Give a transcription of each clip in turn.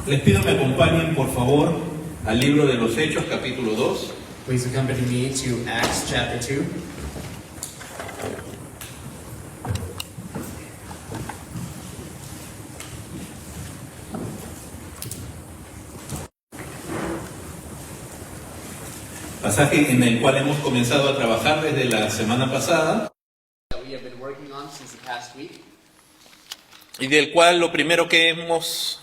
Les pido me acompañen, por favor, al libro de los Hechos, capítulo 2. Please accompany me to Acts chapter 2. Pasaje en el cual hemos comenzado a trabajar desde la semana pasada. That we have been working on since the past week. Y del cual lo primero que hemos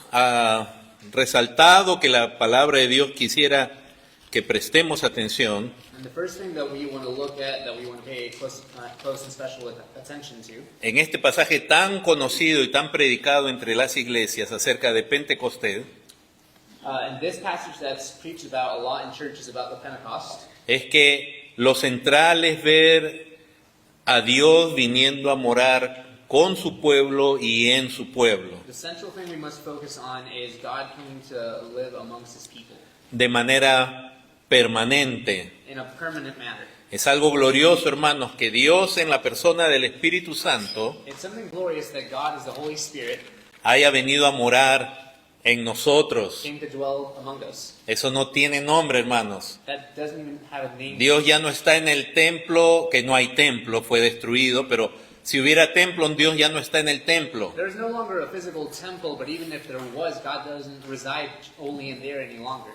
resaltado, que la palabra de Dios quisiera que prestemos atención, And the first thing that we want to look at, that we want to pay close and special attention to, en este pasaje tan conocido y tan predicado entre las iglesias acerca de Pentecostés, in this passage that's preached about a lot in churches about the Pentecost, es que lo central es ver a Dios viniendo a morar con su pueblo y en su pueblo, the central thing we must focus on is God coming to live amongst His people de manera permanente. in a permanent manner. Es algo glorioso, hermanos, que Dios en la persona del Espíritu Santo It's something glorious that God, as the Holy Spirit, haya venido a morar en nosotros. came to dwell among us. Eso no tiene nombre, hermanos. That doesn't even have a name. Dios ya no está en el templo, que no hay templo, fue destruido, pero si hubiera templo, Dios ya no está en el templo. There's no longer a physical temple, but even if there was, God doesn't reside only in there any longer.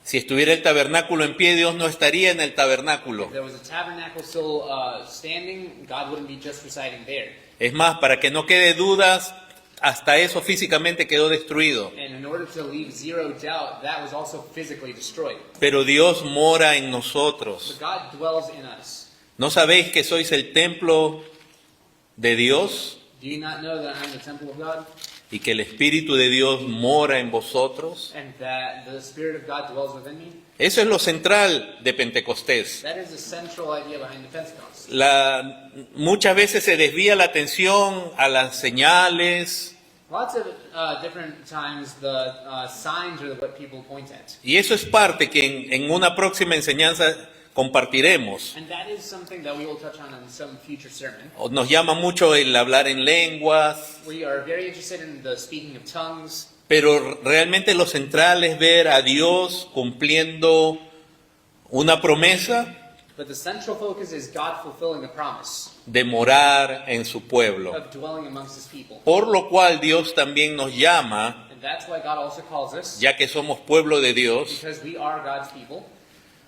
Si estuviera el tabernáculo en pie, Dios no estaría en el tabernáculo. If there was a tabernacle still standing, God wouldn't be just residing there. Es más, para que no quede dudas, hasta eso físicamente quedó destruido. And in order to leave zero doubt, that was also physically destroyed. Pero Dios mora en But nosotros. God dwells in us. ¿No sabéis que sois el templo de Dios Do you not know that I'm the temple of God? y que el Espíritu de Dios mora en vosotros? And that the Spirit of God dwells within me? Eso es lo central de Pentecostés. That is the central idea behind the Pentecost. Muchas veces se desvía la atención a las señales, Lots of different times the signs are what people point at. y eso es parte que en una próxima enseñanza compartiremos. And that is something that we will touch on in some future sermon. Nos llama mucho el hablar en lenguas, We are very interested in the speaking of tongues, pero realmente lo central es ver a Dios cumpliendo una promesa but the central focus is God fulfilling the promise de morar en su pueblo. of dwelling amongst His people. Por lo cual Dios también nos llama, And that's why God also calls us, ya que somos pueblo de Dios, because we are God's people,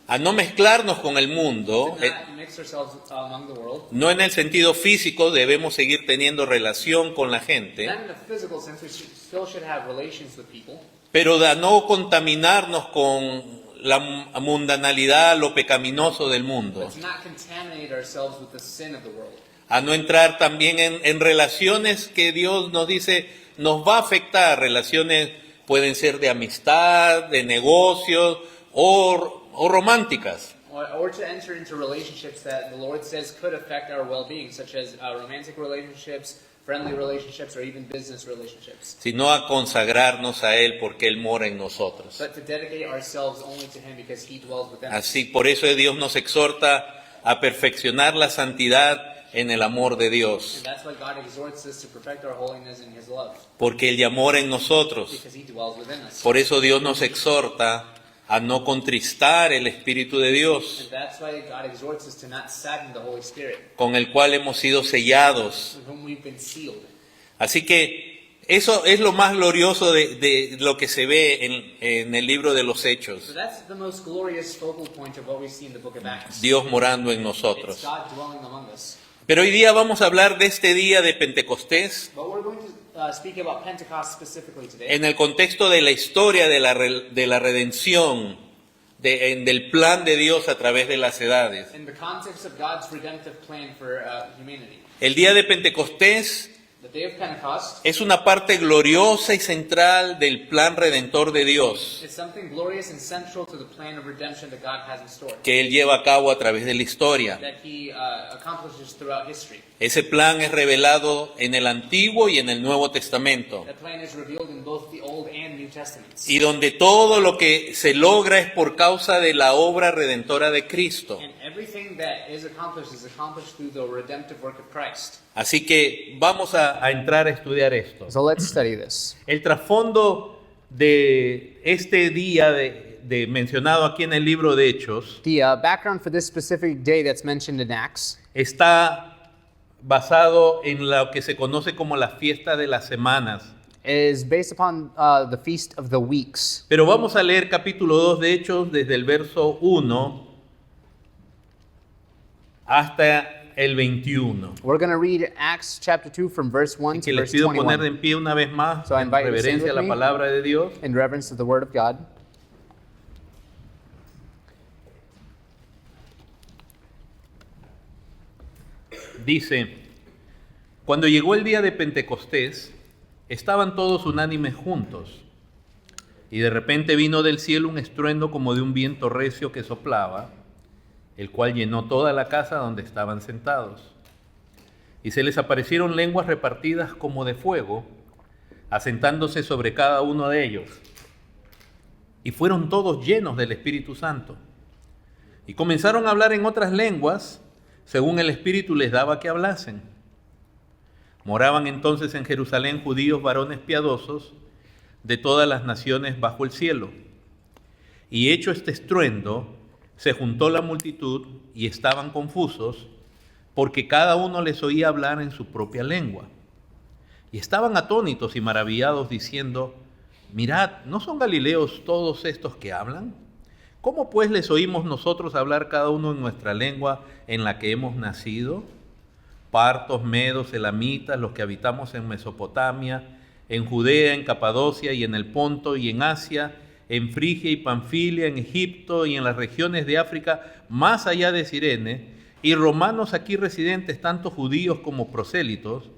a no mezclarnos con el mundo. to not mix ourselves among the world. No en el sentido físico, debemos seguir teniendo relación con la gente, Not in a physical sense, we still should have relations with people, pero a no contaminarnos con la mundanalidad, lo pecaminoso del mundo. but to not contaminate ourselves with the sin of the world. A no entrar también en relaciones que Dios nos dice nos va a afectar. Relaciones pueden ser de amistad, de negocios o románticas. Or to enter into relationships that the Lord says could affect our well-being, such as romantic relationships, friendly relationships, or even business relationships. Sino a consagrarnos a Él porque Él mora en nosotros. But to dedicate ourselves only to Him because He dwells within us. Así, por eso Dios nos exhorta a perfeccionar la santidad en el amor de Dios, And that's why God exhorts us to perfect our holiness in His love, porque Él ya mora en nosotros. because He dwells within us. Por eso Dios nos exhorta a no contristar el Espíritu de Dios, And that's why God exhorts us to not sadden the Holy Spirit, con el cual hemos sido sellados. with whom we've been sealed. Así que eso es lo más glorioso de lo que se ve en el libro de los So Hechos. that's the most glorious focal point of what we see in the book of Acts. Dios morando en It's nosotros. God dwelling among us. Pero hoy día vamos a hablar de este día de Pentecostés But we're going to speak about Pentecost specifically today. en el contexto de la historia de la redención, del plan de Dios a través de las edades. In the context of God's redemptive plan for humanity. El día de Pentecostés The day of Pentecost es una parte gloriosa y central del plan redentor de Dios is something glorious and central to the plan of redemption that God has in store, que Él lleva a cabo a través de la historia. that He accomplishes throughout history. Ese plan es revelado en el Antiguo y en el Nuevo Testamento, That plan is revealed in both the Old and New Testaments. y donde todo lo que se logra es por causa de la obra redentora de Cristo. And everything that is accomplished through the redemptive work of Christ. Así que vamos a entrar a estudiar esto. So let's study this. El trasfondo de este día mencionado aquí en el libro de Hechos The background for this specific day that's mentioned in Acts está basado en lo que se conoce como la fiesta de las semanas. is based upon the Feast of the Weeks. Pero vamos a leer capítulo 2 de Hechos desde el verso 1 hasta el 21. We're going to read Acts chapter 2 from verse 1 Y que to les verse pido poner 21 en pie una vez más So I en invite you to stand reverencia a with la me. palabra de Dios. in reverence to the Word of God. Dice, cuando llegó el día de Pentecostés, estaban todos unánimes juntos, y de repente vino del cielo un estruendo como de un viento recio que soplaba, el cual llenó toda la casa donde estaban sentados. Y se les aparecieron lenguas repartidas como de fuego, asentándose sobre cada uno de ellos. Y fueron todos llenos del Espíritu Santo. Y comenzaron a hablar en otras lenguas, según el Espíritu les daba que hablasen. Moraban entonces en Jerusalén judíos varones piadosos de todas las naciones bajo el cielo. Y hecho este estruendo, se juntó la multitud y estaban confusos, porque cada uno les oía hablar en su propia lengua. Y estaban atónitos y maravillados, diciendo, mirad, ¿no son galileos todos estos que hablan? ¿Cómo pues les oímos nosotros hablar cada uno en nuestra lengua en la que hemos nacido? Partos, medos, elamitas, los que habitamos en Mesopotamia, en Judea, en Capadocia y en el Ponto y en Asia, en Frigia y Panfilia, en Egipto y en las regiones de África, más allá de Cirene, y romanos aquí residentes, tanto judíos como prosélitos,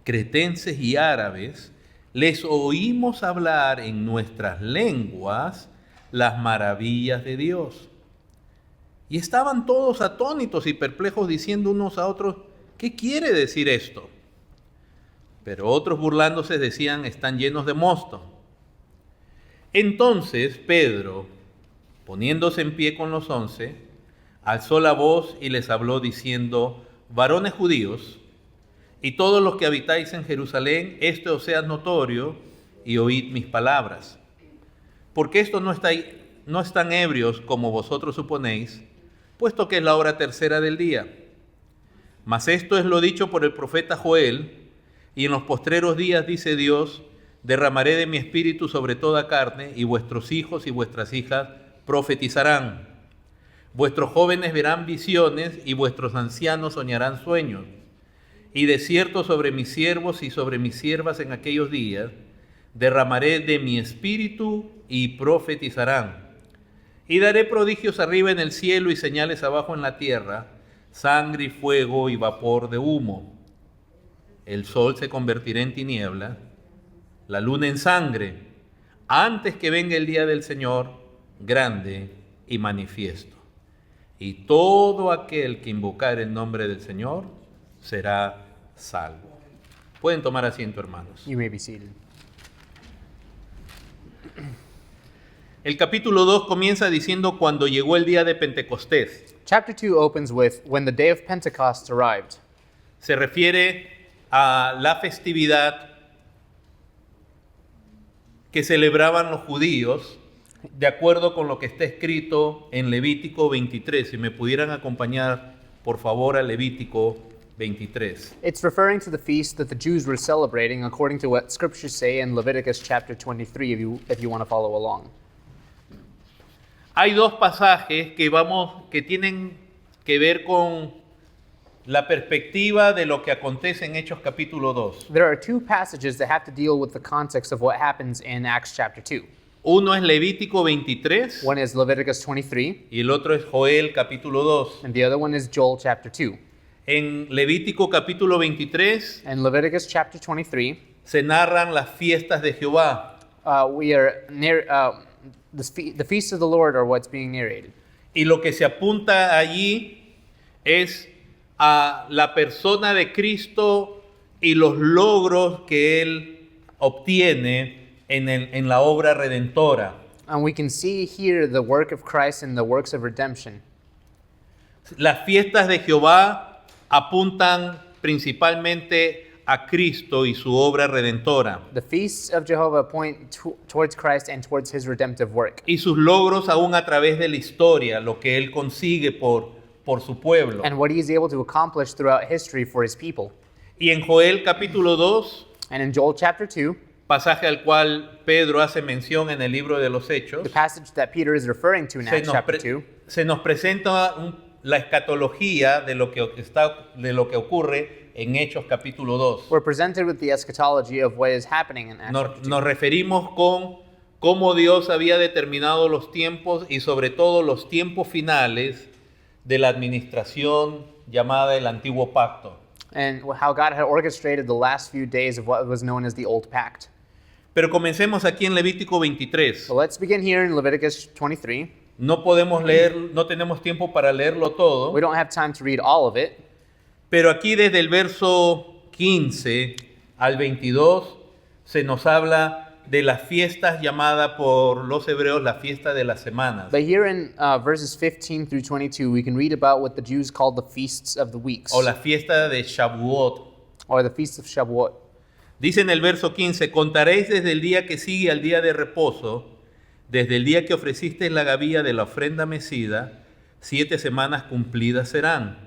cretenses y árabes, les oímos hablar en nuestras lenguas las maravillas de Dios. Y estaban todos atónitos y perplejos, diciendo unos a otros, ¿qué quiere decir esto? Pero otros burlándose decían, están llenos de mosto. Entonces Pedro, poniéndose en pie con los 11, alzó la voz y les habló diciendo, varones judíos, y todos los que habitáis en Jerusalén, esto os sea notorio, y oíd mis palabras. Porque esto no están ebrios como vosotros suponéis, puesto que es la hora tercera del día. Mas esto es lo dicho por el profeta Joel, y en los postreros días, dice Dios, derramaré de mi espíritu sobre toda carne, y vuestros hijos y vuestras hijas profetizarán. Vuestros jóvenes verán visiones, y vuestros ancianos soñarán sueños. Y de cierto sobre mis siervos y sobre mis siervas en aquellos días, derramaré de mi espíritu y profetizarán. Y daré prodigios arriba en el cielo y señales abajo en la tierra, sangre y fuego y vapor de humo. El sol se convertirá en tiniebla, la luna en sangre, antes que venga el día del Señor, grande y manifiesto. Y todo aquel que invocar el nombre del Señor será salvo. Pueden tomar asiento, hermanos. You may be seated. El capítulo 2 comienza diciendo cuando llegó el día de Pentecostés. Chapter 2 opens with, when the day of Pentecost arrived. Se refiere a la festividad que celebraban los judíos de acuerdo con lo que está escrito en Levítico 23. Si me pudieran acompañar, por favor, a Levítico 23. It's referring to the feast that the Jews were celebrating according to what scriptures say in Leviticus chapter 23, if you want to follow along. Hay dos pasajes que tienen que ver con la perspectiva de lo que acontece en Hechos capítulo 2. There are two passages that have to deal with the context of what happens in Acts chapter 2. Uno es Levítico 23 One is Leviticus 23, y el otro es Joel capítulo 2. and the other one is Joel chapter 2. En Levítico capítulo 23 In Leviticus chapter 23, se narran las fiestas de Jehová. The feasts of the Lord are what's being narrated. Y lo que se apunta allí es a la persona de Cristo y los logros que Él obtiene en la obra redentora. And we can see here the work of Christ and the works of redemption. Las fiestas de Jehová apuntan principalmente a Cristo y su obra redentora, The feasts of Jehovah point towards Christ and towards his redemptive work. y sus logros aún a través de la historia, lo que Él consigue por su pueblo. And what he is able to accomplish throughout history for his people. Y en Joel capítulo 2, And in Joel chapter 2, pasaje al cual Pedro hace mención en el libro de los Hechos, the passage that Peter is referring to in Acts chapter 2, se nos presenta la escatología de lo que ocurre en Hechos capítulo 2. we're presented with the eschatology of what is happening in Acts chapter 2. Nos referimos con cómo Dios había determinado los tiempos y sobre todo los tiempos finales de la administración llamada el Antiguo Pacto. And how God had orchestrated the last few days of what was known as the Old Pact. Pero comencemos aquí en Levítico 23. So let's begin here in Leviticus 23. No podemos leer, no tenemos tiempo para leerlo todo, We don't have time to read all of it, pero aquí desde el verso 15 al 22 se nos habla de las fiestas llamadas por los hebreos la fiesta de las semanas. but here in verses 15 through 22, we can read about what the Jews called the feasts of the weeks, O la fiesta de Shavuot. or the feast of Shavuot. Dice en el verso 15, contaréis desde el día que sigue al día de reposo, desde el día que ofrecisteis la gavilla de la ofrenda mecida, 7 semanas cumplidas serán.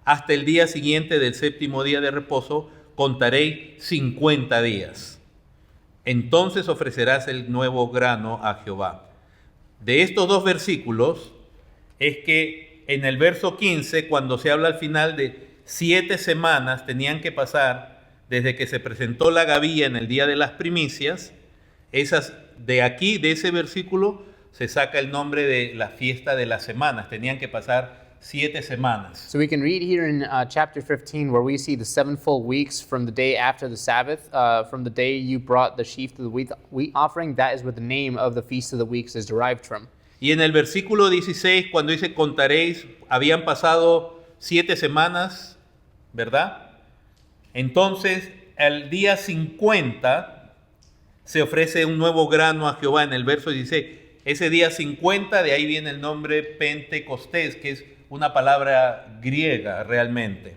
Hasta el día siguiente del séptimo día de reposo, contaréis 50 días. Entonces ofrecerás el nuevo grano a Jehová. De estos dos versículos es que en el verso 15, cuando se habla al final de 7 semanas tenían que pasar desde que se presentó la gavilla en el día de las primicias, de aquí, de ese versículo, se saca el nombre de la fiesta de las semanas. Tenían que pasar 7 semanas. So we can read here in chapter 15 where we see the 7 full weeks from the day after the Sabbath, from the day you brought the sheaf to the wheat offering. That is where the name of the Feast of the Weeks is derived from. Y en el versículo 16, cuando dice contaréis, habían pasado 7 semanas, ¿verdad? Entonces, al día 50 se ofrece un nuevo grano a Jehová en el verso 16. Ese día 50, de ahí viene el nombre Pentecostés, que es una palabra griega realmente.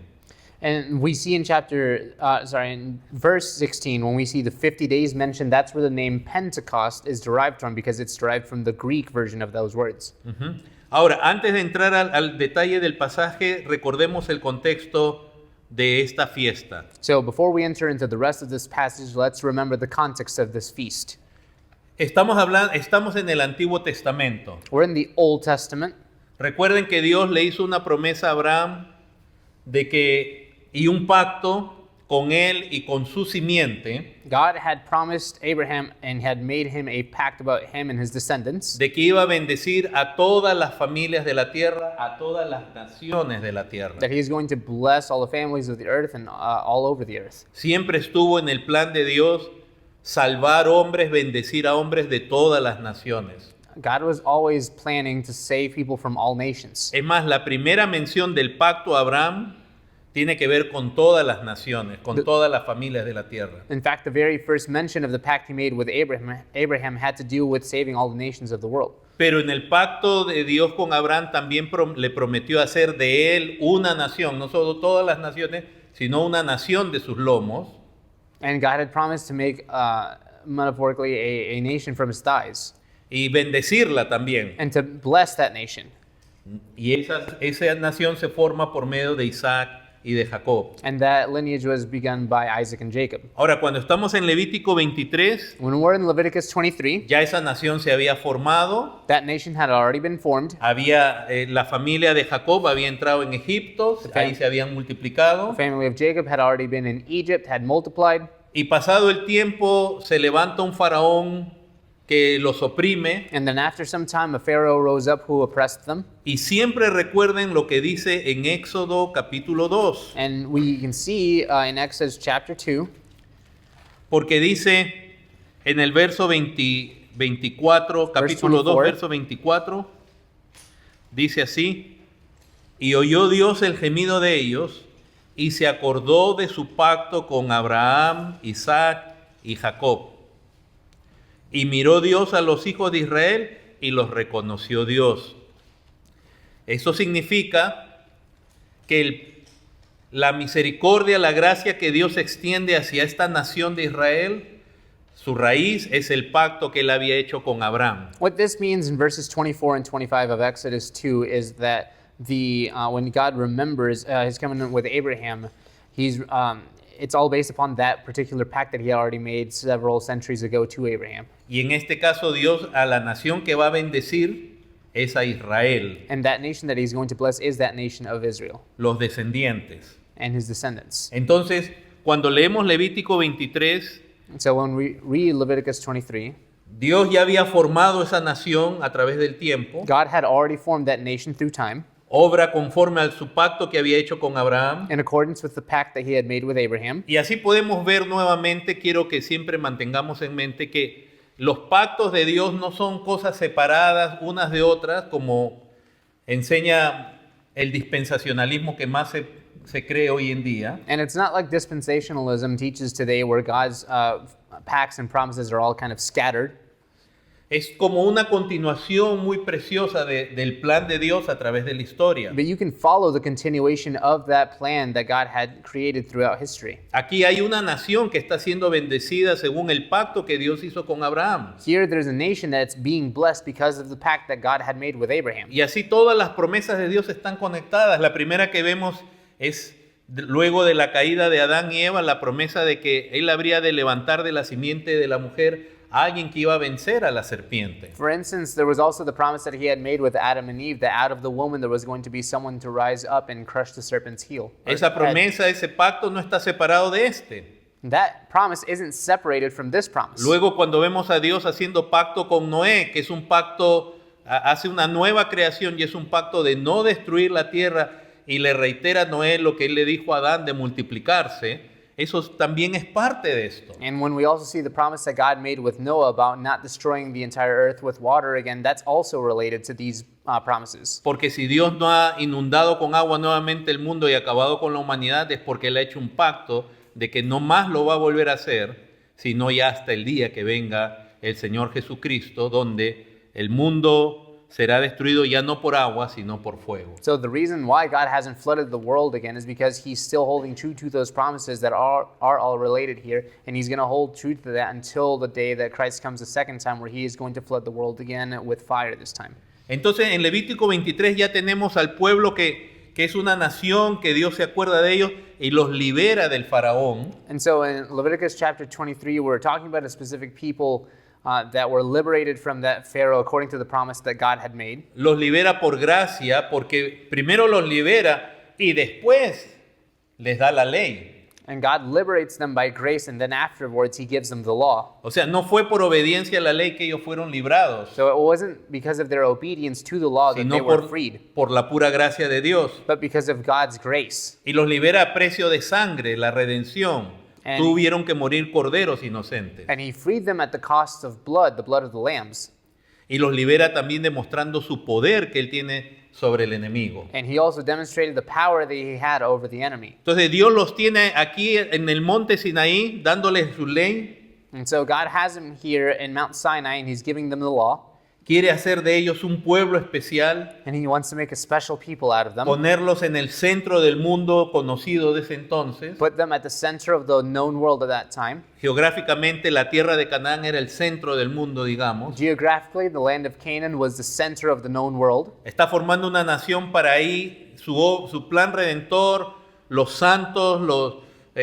And we see in in verse 16, when we see the 50 days mentioned, that's where the name Pentecost is derived from, because it's derived from the Greek version of those words. Uh-huh. Ahora, antes de entrar al detalle del pasaje, recordemos el contexto de esta fiesta. So before we enter into the rest of this passage, let's remember the context of this feast. Estamos en el Antiguo Testamento. We're in the Old Testament. Recuerden que Dios le hizo una promesa a Abraham y un pacto con él y con su simiente, God had promised Abraham and had made him a pact about him and his descendants, de que iba a bendecir a todas las familias de la tierra, a todas las naciones de la tierra. that he is going to bless all the families of the earth and all over the earth. Siempre estuvo en el plan de Dios salvar hombres, bendecir a hombres de todas las naciones. God was always planning to save people from all nations. Es más, la primera mención del pacto a Abraham tiene que ver con todas las naciones, con todas las familias de la tierra. In fact, the very first mention of the pact he made with Abraham had to do with saving all the nations of the world. Pero en el pacto de Dios con Abraham también le prometió hacer de él una nación, no solo todas las naciones, sino una nación de sus lomos. And God had promised to make, metaphorically, a nation from his thighs, Y bendecirla también. and to bless that nation. Y esa nación se forma por medio de Isaac y de Jacob. And that lineage was begun by Isaac and Jacob. Ahora, cuando estamos en Levítico 23, When we're in Leviticus 23, ya esa nación se había formado. that nation had already been formed. La familia de Jacob había entrado en Egipto, ahí se habían multiplicado. The family of Jacob had already been in Egypt, had multiplied. Y pasado el tiempo se levanta un faraón que los oprime. And then after some time, a Pharaoh rose up who oppressed them. Y siempre recuerden lo que dice en Éxodo capítulo 2. And we can see in Exodus chapter 2, Porque dice en el verso 24, capítulo 2, 24. verso 24, dice así: y oyó Dios el gemido de ellos, y se acordó de su pacto con Abraham, Isaac y Jacob. Y miró Dios a los hijos de Israel y los reconoció Dios. Eso significa que la misericordia, la gracia que Dios extiende hacia esta nación de Israel, su raíz es el pacto que él había hecho con Abraham. What this means in verses 24 and 25 of Exodus 2 is that when God remembers his covenant with Abraham, it's all based upon that particular pact that he already made several centuries ago to Abraham. Y en este caso Dios a la nación que va a bendecir es a Israel, And that nation that he's going to bless is that nation of Israel los descendientes. and his descendants. Entonces, cuando leemos Levítico 23, And so when we read Leviticus 23, Dios ya había formado esa nación a través del tiempo, God had already formed that nation through time obra conforme a su pacto que había hecho con Abraham. in accordance with the pact that he had made with Abraham. Y así podemos ver nuevamente, quiero que siempre mantengamos en mente que los pactos de Dios no son cosas separadas unas de otras, como enseña el dispensacionalismo que más se cree hoy en día. And it's not like dispensationalism teaches today where God's pacts and promises are all kind of scattered. Es como una continuación muy preciosa del plan de Dios a través de la historia. But you can follow the continuation of that plan that God had created throughout history. Aquí hay una nación que está siendo bendecida según el pacto que Dios hizo con Abraham. Here there's a nation that's being blessed because of the pact that God had made with Abraham. Y así todas las promesas de Dios están conectadas. La primera que vemos es luego de la caída de Adán y Eva, la promesa de que él habría de levantar de la simiente de la mujer a alguien que iba a vencer a la serpiente. For instance, there was also the promise that he had made with Adam and Eve that out of the woman there was going to be someone to rise up and crush the serpent's heel. Esa promesa, ese pacto no está separado de este. That promise isn't separated from this promise. Luego cuando vemos a Dios haciendo pacto con Noé, que es un pacto, hace una nueva creación y es un pacto de no destruir la tierra, y le reitera a Noé lo que él le dijo a Adán de multiplicarse, eso también es parte de esto. And when we also see the promise that God made with Noah about not destroying the entire earth with water again, that's also related to these promises. Porque si Dios no ha inundado con agua nuevamente el mundo y acabado con la humanidad, es porque él ha hecho un pacto de que no más lo va a volver a hacer, sino ya hasta el día que venga el Señor Jesucristo, donde el mundo será destruido ya no por agua, sino por fuego. So the reason why God hasn't flooded the world again is because he's still holding true to those promises that are all related here, and he's going to hold true to that until the day that Christ comes a second time, where he is going to flood the world again with fire this time. Entonces en Levítico 23 ya tenemos al pueblo que es una nación, que Dios se acuerda de ellos y los libera del faraón. And so in Leviticus chapter 23, we're talking about a specific people that were liberated from that Pharaoh according to the promise that God had made. Los libera por gracia, porque primero los libera y después les da la ley. And God liberates them by grace, and then afterwards he gives them the law. O sea, no fue por obediencia a la ley que ellos fueron librados, So it wasn't because of their obedience to the law that they sino were freed, por la pura gracia de Dios. but because of God's grace. Y los libera a precio de sangre, la redención. And- Tuvieron que morir corderos inocentes. And he freed them at the cost of blood, the blood of the lambs. Y los libera también demostrando su poder que él tiene sobre el enemigo. And he also demonstrated the power that he had over the enemy. Entonces Dios los tiene aquí en el monte Sinaí, dándoles su ley. And so God has them here in Mount Sinai, and he's giving them the law. Quiere hacer de ellos un pueblo especial, And he wants to make a special people out of them. ponerlos en el centro del mundo conocido de ese entonces. Put them at the center of the known world at that time. Geográficamente la tierra de Canaán era el centro del mundo, digamos. Geographically, the land of Canaan was the center of the known world. Está formando una nación para ahí, su plan redentor, los santos,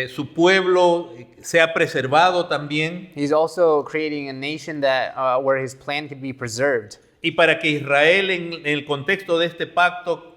su pueblo sea preservado también. He's also creating a nation that where his plan could be preserved. Y para que Israel en el contexto de este pacto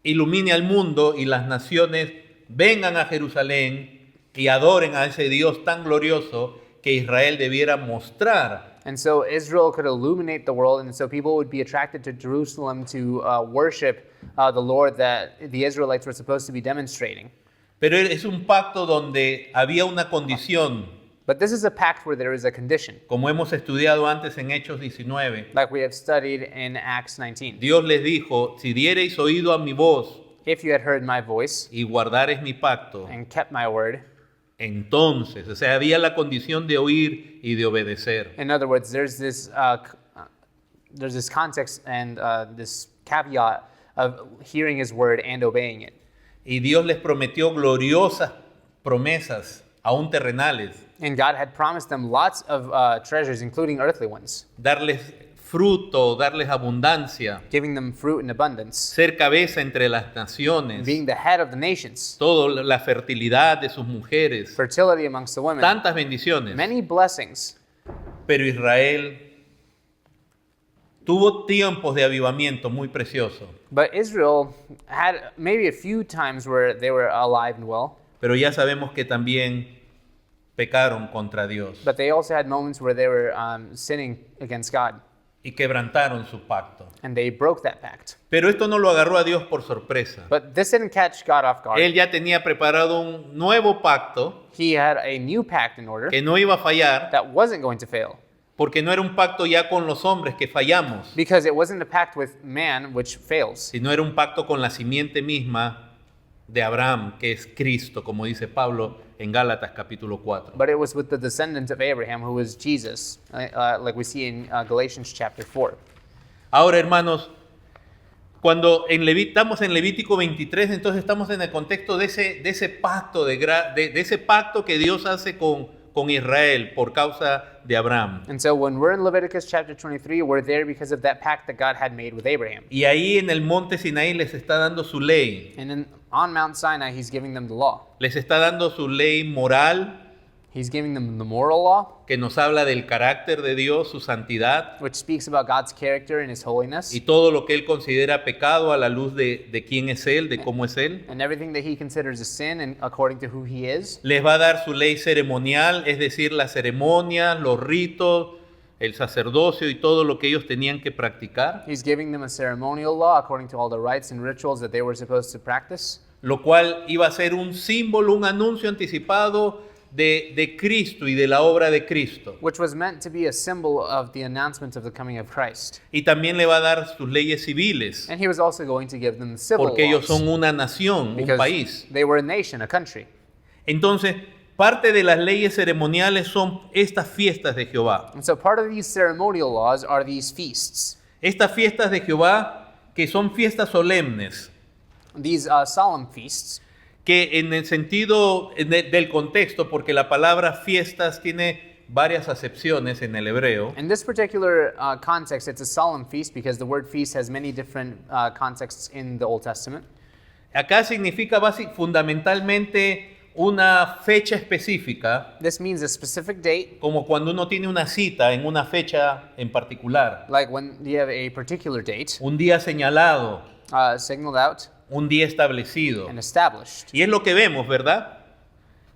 ilumine al mundo y las naciones vengan a Jerusalén y adoren a ese Dios tan glorioso que Israel debiera mostrar. And so Israel could illuminate the world, and so people would be attracted to Jerusalem to worship the Lord that the Israelites were supposed to be demonstrating. Pero es un pacto donde había una condición, But this is a pact where there is a condition, como hemos estudiado antes en Hechos 19. like we have studied in Acts 19. Dios les dijo, si diereis oído a mi voz If you had heard my voice y guardareis mi pacto, and kept my word, entonces, o sea, había la condición de oír y de obedecer. in other words, there's this context and this caveat of hearing his word and obeying it. Y Dios les prometió gloriosas promesas, aún terrenales. And God had promised them lots of treasures, including earthly ones, Darles fruto, darles abundancia, giving them fruit in abundance, ser cabeza entre las naciones, being the head of the nations, toda la fertilidad de sus mujeres, fertility amongst the women, tantas bendiciones. many blessings. Pero Israel tuvo tiempos de avivamiento muy preciosos, But Israel had maybe a few times where they were alive and well, pero ya sabemos que también pecaron contra Dios but they also had moments where they were sinning against God, y quebrantaron su pacto. and they broke that pact. Pero esto no lo agarró a Dios por sorpresa. But this didn't catch God off guard. Él ya tenía preparado un nuevo pacto He had a new pact in order que no iba a fallar, that wasn't going to fail, porque no era un pacto ya con los hombres que fallamos, because it wasn't a pact with man which fails, sino era un pacto con la simiente misma de Abraham, que es Cristo, como dice Pablo en Gálatas capítulo 4. but it was with the descendant of Abraham, who was Jesus, like we see in Galatians chapter 4. Ahora, hermanos, cuando estamos en Levítico 23, entonces estamos en el contexto de ese pacto, de ese pacto que Dios hace con Israel por causa de Abraham. And so when we're in Leviticus chapter 23, we're there because of that pact that God had made with Abraham. Y ahí en el monte Sinaí les está dando su ley, And on Mount Sinai, he's giving them the law. les está dando su ley moral, He's giving them the moral law, que nos habla del carácter de Dios, su santidad which speaks about God's character and his holiness, y todo lo que Él considera pecado a la luz de quién es Él, de cómo es Él. and everything that he considers a sin and according to who he is. Les va a dar su ley ceremonial, es decir, las ceremonias, los ritos, el sacerdocio y todo lo que ellos tenían que practicar, He's giving them a ceremonial law according to all the rites and rituals that they were supposed to practice, lo cual iba a ser un símbolo, un anuncio anticipado de Cristo y de la obra de Cristo. which was meant to be a symbol of the announcement of the coming of Christ. Y también le va a dar sus leyes civiles, And he was also going to give them the civil porque ellos laws, son una nación, un because país. they were a nation, a country. Entonces, parte de las leyes ceremoniales son estas fiestas de Jehová. And so part of these ceremonial laws are these feasts, Estas fiestas de Jehová, que son fiestas solemnes, these solemn feasts, que en el sentido del contexto, porque la palabra fiestas tiene varias acepciones en el hebreo, in this particular context, it's a solemn feast because the word feast has many different contexts in the Old Testament. acá significa fundamentalmente una fecha específica, This means a specific date, como cuando uno tiene una cita en una fecha en particular, like when you have a particular date un día señalado, signaled out un día establecido. and established. Y es lo que vemos, ¿verdad?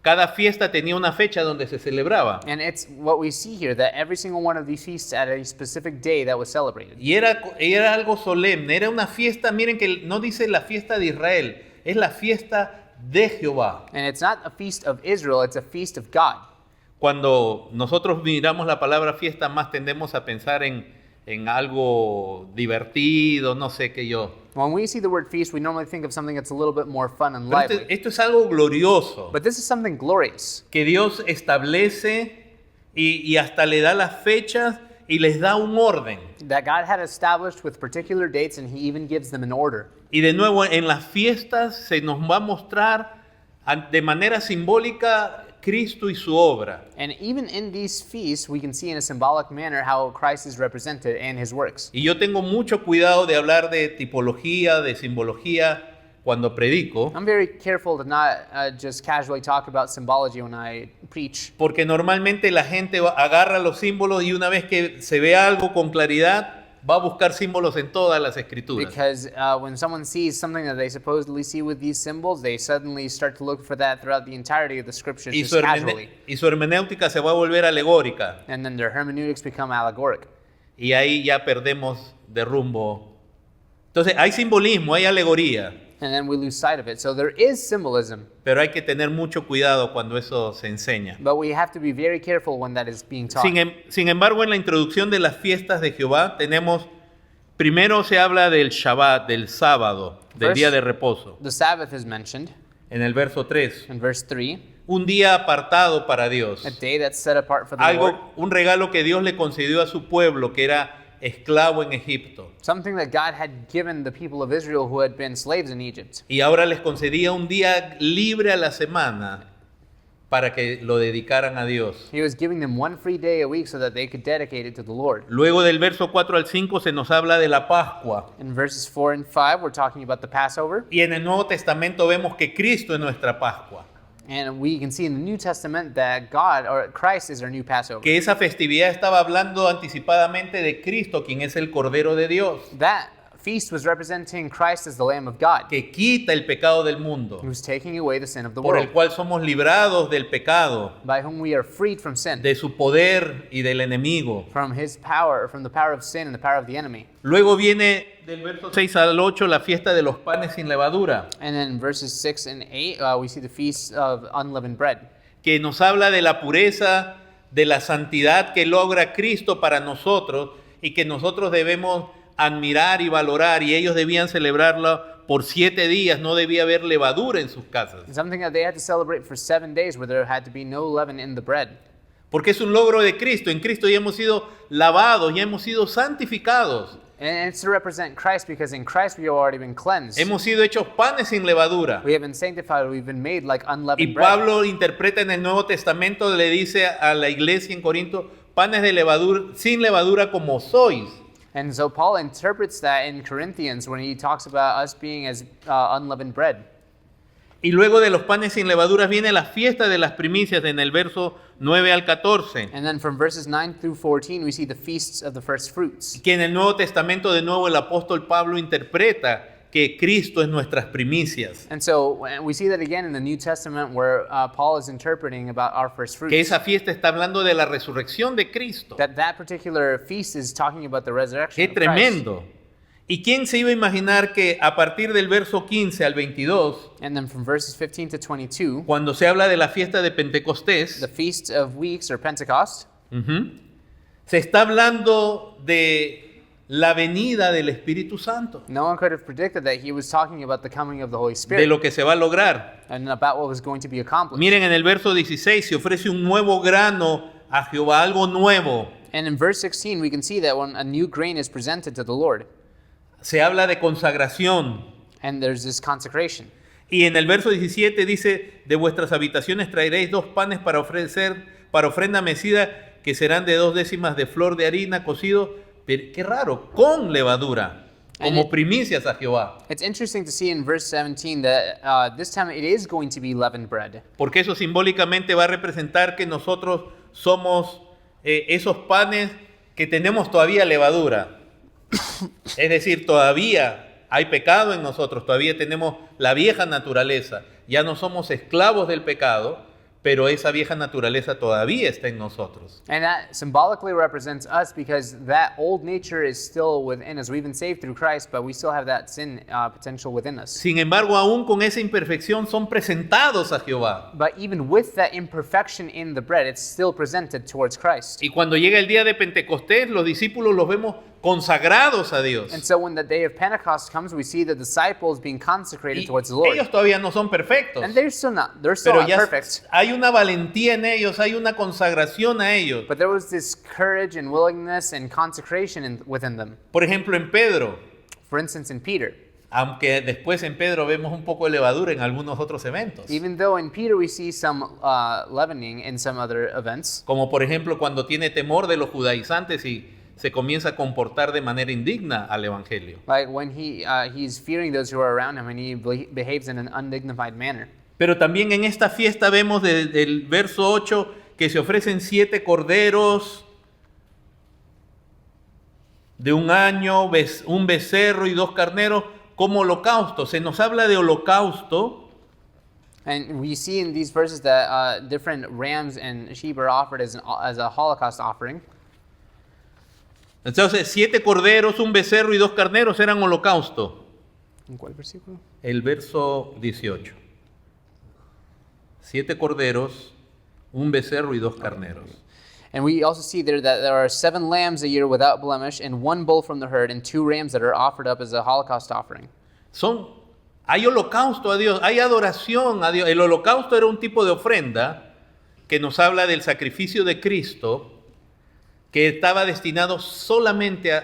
Cada fiesta tenía una fecha donde se celebraba. And it's what we see here, that every single one of these feasts had a specific day that was celebrated. Y era algo solemne, era una fiesta, miren que no dice la fiesta de Israel, es la fiesta de Jehová. And it's not a feast of Israel, it's a feast of God. Cuando nosotros miramos la palabra fiesta, más tendemos a pensar en algo divertido, no sé qué yo. When we see the word feast, we normally think of something that's a little bit more fun and Pero lively. esto es algo glorioso, But this is something glorious, que Dios establece y hasta le da las fechas y les da un orden. that God had established with particular dates, and he even gives them an order. Y de nuevo, en las fiestas se nos va a mostrar de manera simbólica Cristo y su obra. And even in these feasts, we can see in a symbolic manner how Christ is represented and his works. Y yo tengo mucho cuidado de hablar de tipología, de simbología cuando predico, I'm very careful to not just casually talk about symbology when I preach, porque normalmente la gente agarra los símbolos y una vez que se ve algo con claridad, va a buscar símbolos en todas las escrituras. because when someone sees something that they supposedly see with these symbols, they suddenly start to look for that throughout the entirety of the scriptures Y just casually. su hermenéutica se va a volver alegórica. And then their hermeneutics become allegoric. Y ahí ya perdemos de rumbo. Entonces hay simbolismo, hay alegoría, And then we lose sight of it. So there is symbolism, pero hay que tener mucho cuidado cuando eso se enseña. but we have to be very careful when that is being taught. Sin embargo, en la introducción de las fiestas de Jehová tenemos, primero se habla del Shabbat, del sábado, del First, día de reposo, The Sabbath is mentioned en el verso 3. in verse 3, Un día apartado para Dios. a day that's set apart for the Lord. Un regalo que Dios le concedió a su pueblo, que era esclavo en Egipto. something that God had given the people of Israel who had been slaves in Egypt. Y ahora les concedía un día libre a la semana para que lo dedicaran a Dios. He was giving them one free day a week so that they could dedicate it to the Lord. Luego del verso 4 al 5 se nos habla de la Pascua. In verses 4 and 5, we're talking about the Passover. Y en el Nuevo Testamento vemos que Cristo es nuestra Pascua. And we can see in the New Testament that God, or Christ, is our new Passover. Que esa festividad estaba hablando anticipadamente de Cristo, quien es el Cordero de Dios, That feast was representing Christ as the Lamb of God, que quita el pecado del mundo, who's taking away the sin of the por el world, cual somos librados del pecado, by whom we are freed from sin, de su poder y del enemigo. from his power, from the power of sin and the power of the enemy. Luego viene del verso 6 al 8 la fiesta de los panes sin levadura, And then in verses 6 and 8, we see the feast of unleavened bread, que nos habla de la pureza, de la santidad que logra Cristo para nosotros y que nosotros debemos admirar y valorar, y ellos debían celebrarlo por 7 días, no debía haber levadura en sus casas, something that they had to celebrate for 7 days, where there had to be no leaven in the bread. porque es un logro de Cristo. En Cristo ya hemos sido lavados, ya hemos sido santificados, And it's to represent Christ, because in Christ we have already been cleansed. hemos sido hechos panes sin levadura. We have been sanctified. We've been made like Y unleavened bread. Pablo interpreta en el Nuevo Testamento, le dice a la iglesia en Corinto, panes de levadura, sin levadura como sois. And so Paul interprets that in Corinthians when he talks about us being as unleavened bread. Y luego de los panes sin levaduras viene la fiesta de las primicias en el verso 9 al 14. And then from verses 9 through 14, we see the feasts of the first fruits. Que en el Nuevo Testamento de nuevo el apóstol Pablo interpreta que Cristo es nuestras primicias. And so we see that again in the New Testament, where Paul is interpreting about our first Que fruits. esa fiesta está hablando de la resurrección de Cristo. That particular feast is talking about the resurrection ¡Qué of Christ. tremendo! ¿Y quién se iba a imaginar que a partir del verso 15 al 22, And then from verses 15 to 22, cuando se habla de la fiesta de Pentecostés, the Feast of Weeks or Pentecost, se está hablando de la venida del Espíritu Santo, no one could have predicted that he was talking about the coming of the Holy de Spirit lo que se va a lograr? and about what was going to be accomplished. Miren en el verso 16, se ofrece un nuevo grano a Jehová, algo nuevo. And in verse 16, we can see that when a new grain is presented to the Lord, Se habla de consagración. and there's this consecration. Y en el verso 17 dice, de vuestras habitaciones traeréis 2 panes para ofrecer, para ofrenda mecida, que serán de 2 décimas de flor de harina cocido, pero qué raro, con levadura, como primicias a Jehová. It's interesting to see in verse 17 that this time it is going to be leavened bread. Porque eso simbólicamente va a representar que nosotros somos esos panes que tenemos todavía levadura. Es decir, todavía hay pecado en nosotros, todavía tenemos la vieja naturaleza. Ya no somos esclavos del pecado, pero esa vieja naturaleza todavía está en nosotros. And that symbolically represents us, because that old nature is still within us. We've been saved through Christ, but we still have that sin potential within us. Sin embargo, aún con esa imperfección son presentados a Jehová. But even with that imperfection in the bread, it's still presented towards Christ. Y cuando llega el día de Pentecostés, los discípulos los vemos consagrados a Dios. And so when the day of Pentecost comes, we see the disciples being consecrated towards the Lord. Ellos todavía no son perfectos, And they're still not pero ya perfect. hay una valentía en ellos, hay una consagración a ellos. But there was this courage and willingness and consecration within them. Por ejemplo, en Pedro, For instance, in Peter. aunque después en Pedro vemos un poco de levadura en algunos otros eventos. Even though in Peter we see some leavening in some other events. Como por ejemplo cuando tiene temor de los judaizantes y se comienza a comportar de manera indigna al evangelio. Like when he's fearing those who are around him and he behaves in an undignified manner. Pero también en esta fiesta vemos del verso 8 que se ofrecen 7 corderos de 1 año, un becerro y 2 carneros como holocausto. Se nos habla de holocausto. And we see in these verses that different rams and sheep are offered as a Holocaust offering. Entonces 7 corderos, un becerro y 2 carneros eran holocausto. ¿En cuál versículo? El verso 18. 7 corderos, un becerro y 2 carneros. And we also see there that there are 7 lambs a year without blemish, and 1 bull from the herd, and 2 rams that are offered up as a Holocaust offering. Hay holocausto a Dios, hay adoración a Dios. El holocausto era un tipo de ofrenda que nos habla del sacrificio de Cristo, que estaba destinado solamente a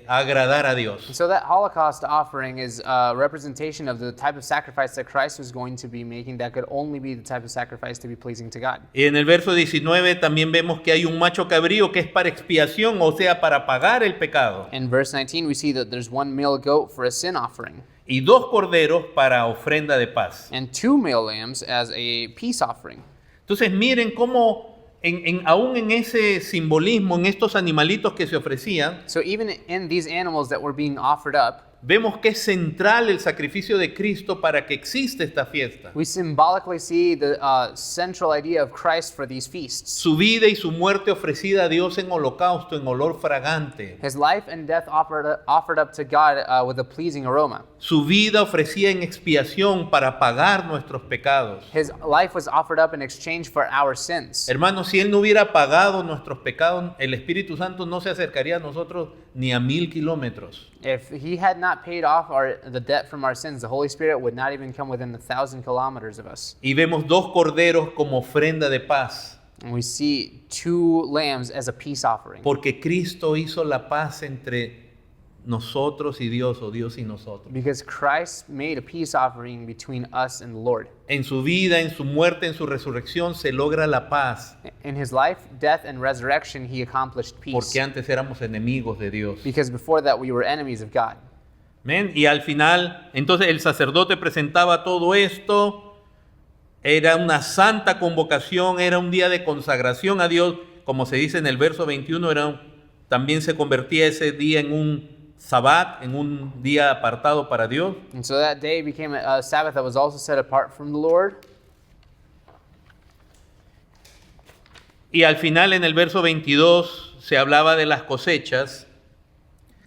agradar a Dios. And so that Holocaust offering is a representation of the type of sacrifice that Christ was going to be making that could only be the type of sacrifice to be pleasing to God. Y en el verso 19 también vemos que hay un macho cabrío que es para expiación, o sea, para pagar el pecado. In verse 19, we see that there's one male goat for a sin offering Y 2 corderos para ofrenda de paz. and 2 male lambs as a peace offering. Entonces miren cómo aún en ese simbolismo, en estos animalitos que se ofrecían, So even in these animals that were being offered up, vemos que es central el sacrificio de Cristo para que exista esta fiesta. we symbolically see the central idea of Christ for these feasts. Su vida y su muerte ofrecida a Dios en holocausto, en olor fragante. His life and death offered up to God with a pleasing aroma. Su vida ofrecida en expiación para pagar nuestros pecados. His life was offered up in exchange for our sins. Hermanos, si Él no hubiera pagado nuestros pecados, el Espíritu Santo no se acercaría a nosotros ni a 1000 kilómetros. If he had not paid off the debt from our sins, the Holy Spirit would not even come within 1,000 kilometers of us. Y vemos 2 corderos como ofrenda de paz, And we see 2 lambs as a peace offering. porque Cristo hizo la paz entre nosotros y Dios, o Dios y nosotros. Because Christ made a peace offering between us and the Lord. En su vida, en su muerte, en su resurrección se logra la paz, In his life, death, and resurrection, he accomplished peace. porque antes éramos enemigos de Dios. Because before that, we were enemies of God. Amén. Y al final, entonces el sacerdote presentaba todo esto. Era una santa convocación, era un día de consagración a Dios, como se dice en el verso 21, también se convertía ese día en un Sabbat, en un día apartado para Dios. And so that day became a Sabbath that was also set apart from the Lord. Y al final, en el verso 22, se hablaba de las cosechas,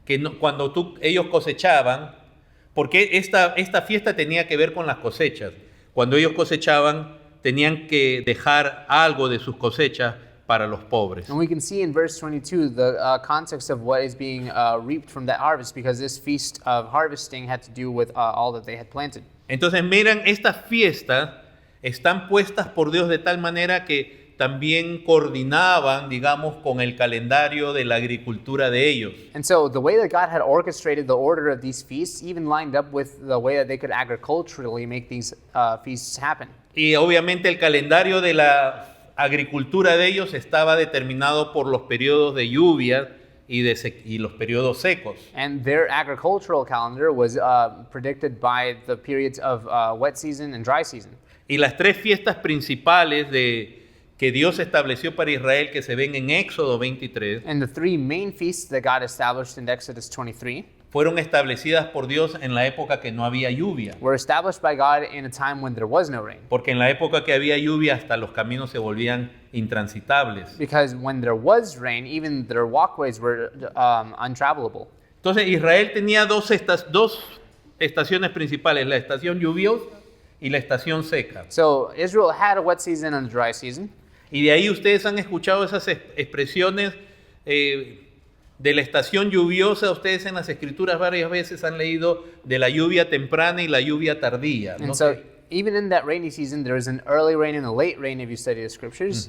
que cuando ellos cosechaban, porque esta fiesta tenía que ver con las cosechas. Cuando ellos cosechaban, tenían que dejar algo de sus cosechas para los pobres. And we can see in verse 22 the context of what is being reaped from that harvest, because this feast of harvesting had to do with all that they had planted. Entonces, miren, estas fiestas están puestas por Dios de tal manera que también coordinaban, digamos, con el calendario de la agricultura de ellos. And so the way that God had orchestrated the order of these feasts even lined up with the way that they could agriculturally make these feasts happen. Y obviamente el calendario de la agricultura de ellos estaba determinado por los periodos de lluvia y los periodos secos. And their agricultural calendar was predicted by the periods of wet season and dry season. Y las 3 fiestas principales que Dios estableció para Israel, que se ven en Éxodo 23, And the 3 main feasts that God established in Exodus 23 fueron establecidas por Dios en la época que no había lluvia. were established by God in a time when there was no rain. Porque en la época que había lluvia hasta los caminos se volvían intransitables. Because when there was rain, even their walkways were untravelable. Entonces Israel tenía dos estaciones principales, la estación lluviosa y la estación seca. So Israel had a wet season and a dry season. Y de ahí ustedes han escuchado esas expresiones de la estación lluviosa. Ustedes en las escrituras varias veces han leído de la lluvia temprana y la lluvia tardía, ¿no? And so even in that rainy season, there is an early rain and a late rain if you study the scriptures.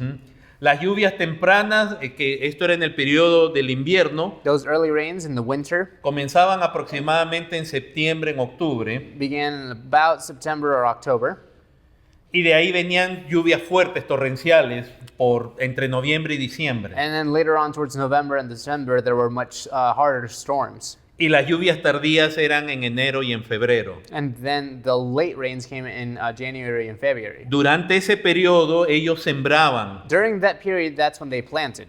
Las lluvias tempranas, que esto era en el periodo del invierno, Those early rains in the winter comenzaban aproximadamente en septiembre, en octubre, began in about September or October. y de ahí venían lluvias fuertes, torrenciales, entre noviembre y diciembre. And then later on towards November and December, there were much harder storms. Y las lluvias tardías eran en enero y en febrero. And then the late rains came in January and February. Durante ese periodo ellos sembraban. During that period, that's when they planted.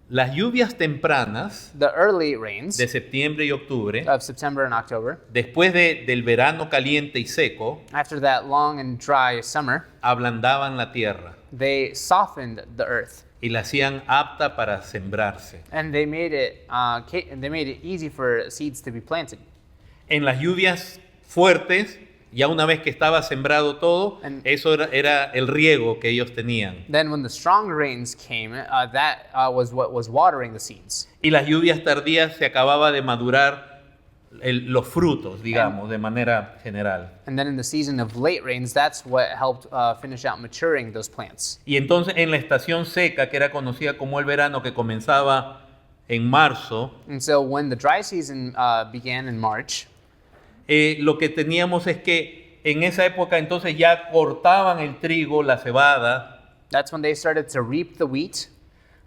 Las lluvias tempranas The early rains de septiembre y octubre, of September and October, después del verano caliente y seco, after that long and dry summer, ablandaban la tierra they softened the earth. y la hacían apta para sembrarse. And they made it easy for seeds to be planted. En las lluvias fuertes, ya una vez que estaba sembrado todo, eso era el riego que ellos tenían. Then when the strong rains came, that was what was watering the seeds. Y las lluvias tardías se acababa de madurar los frutos, digamos, de manera general. And then in the season of late rains, that's what helped finish out maturing those plants. Y entonces en la estación seca, que era conocida como el verano, que comenzaba en marzo, And so when the dry season began in March, lo que teníamos es que en esa época entonces ya cortaban el trigo, la cebada, that's when they started to reap the wheat.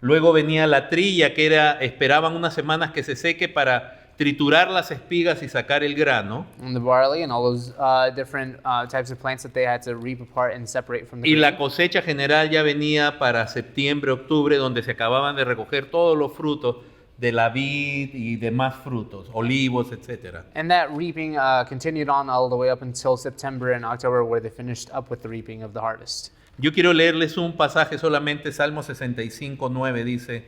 luego venía la trilla, que era, esperaban unas semanas que se seque para triturar las espigas y sacar el grano. And the barley and all those different types of plants that they had to reap apart and separate from the Y grain. la cosecha general ya venía para septiembre, octubre, donde se acababan de recoger todos los frutos de la vid y demás frutos, olivos, etc. And that reaping continued on all the way up until September and October, where they finished up with the reaping of the harvest. Yo quiero leerles un pasaje solamente, Salmo 65:9 dice: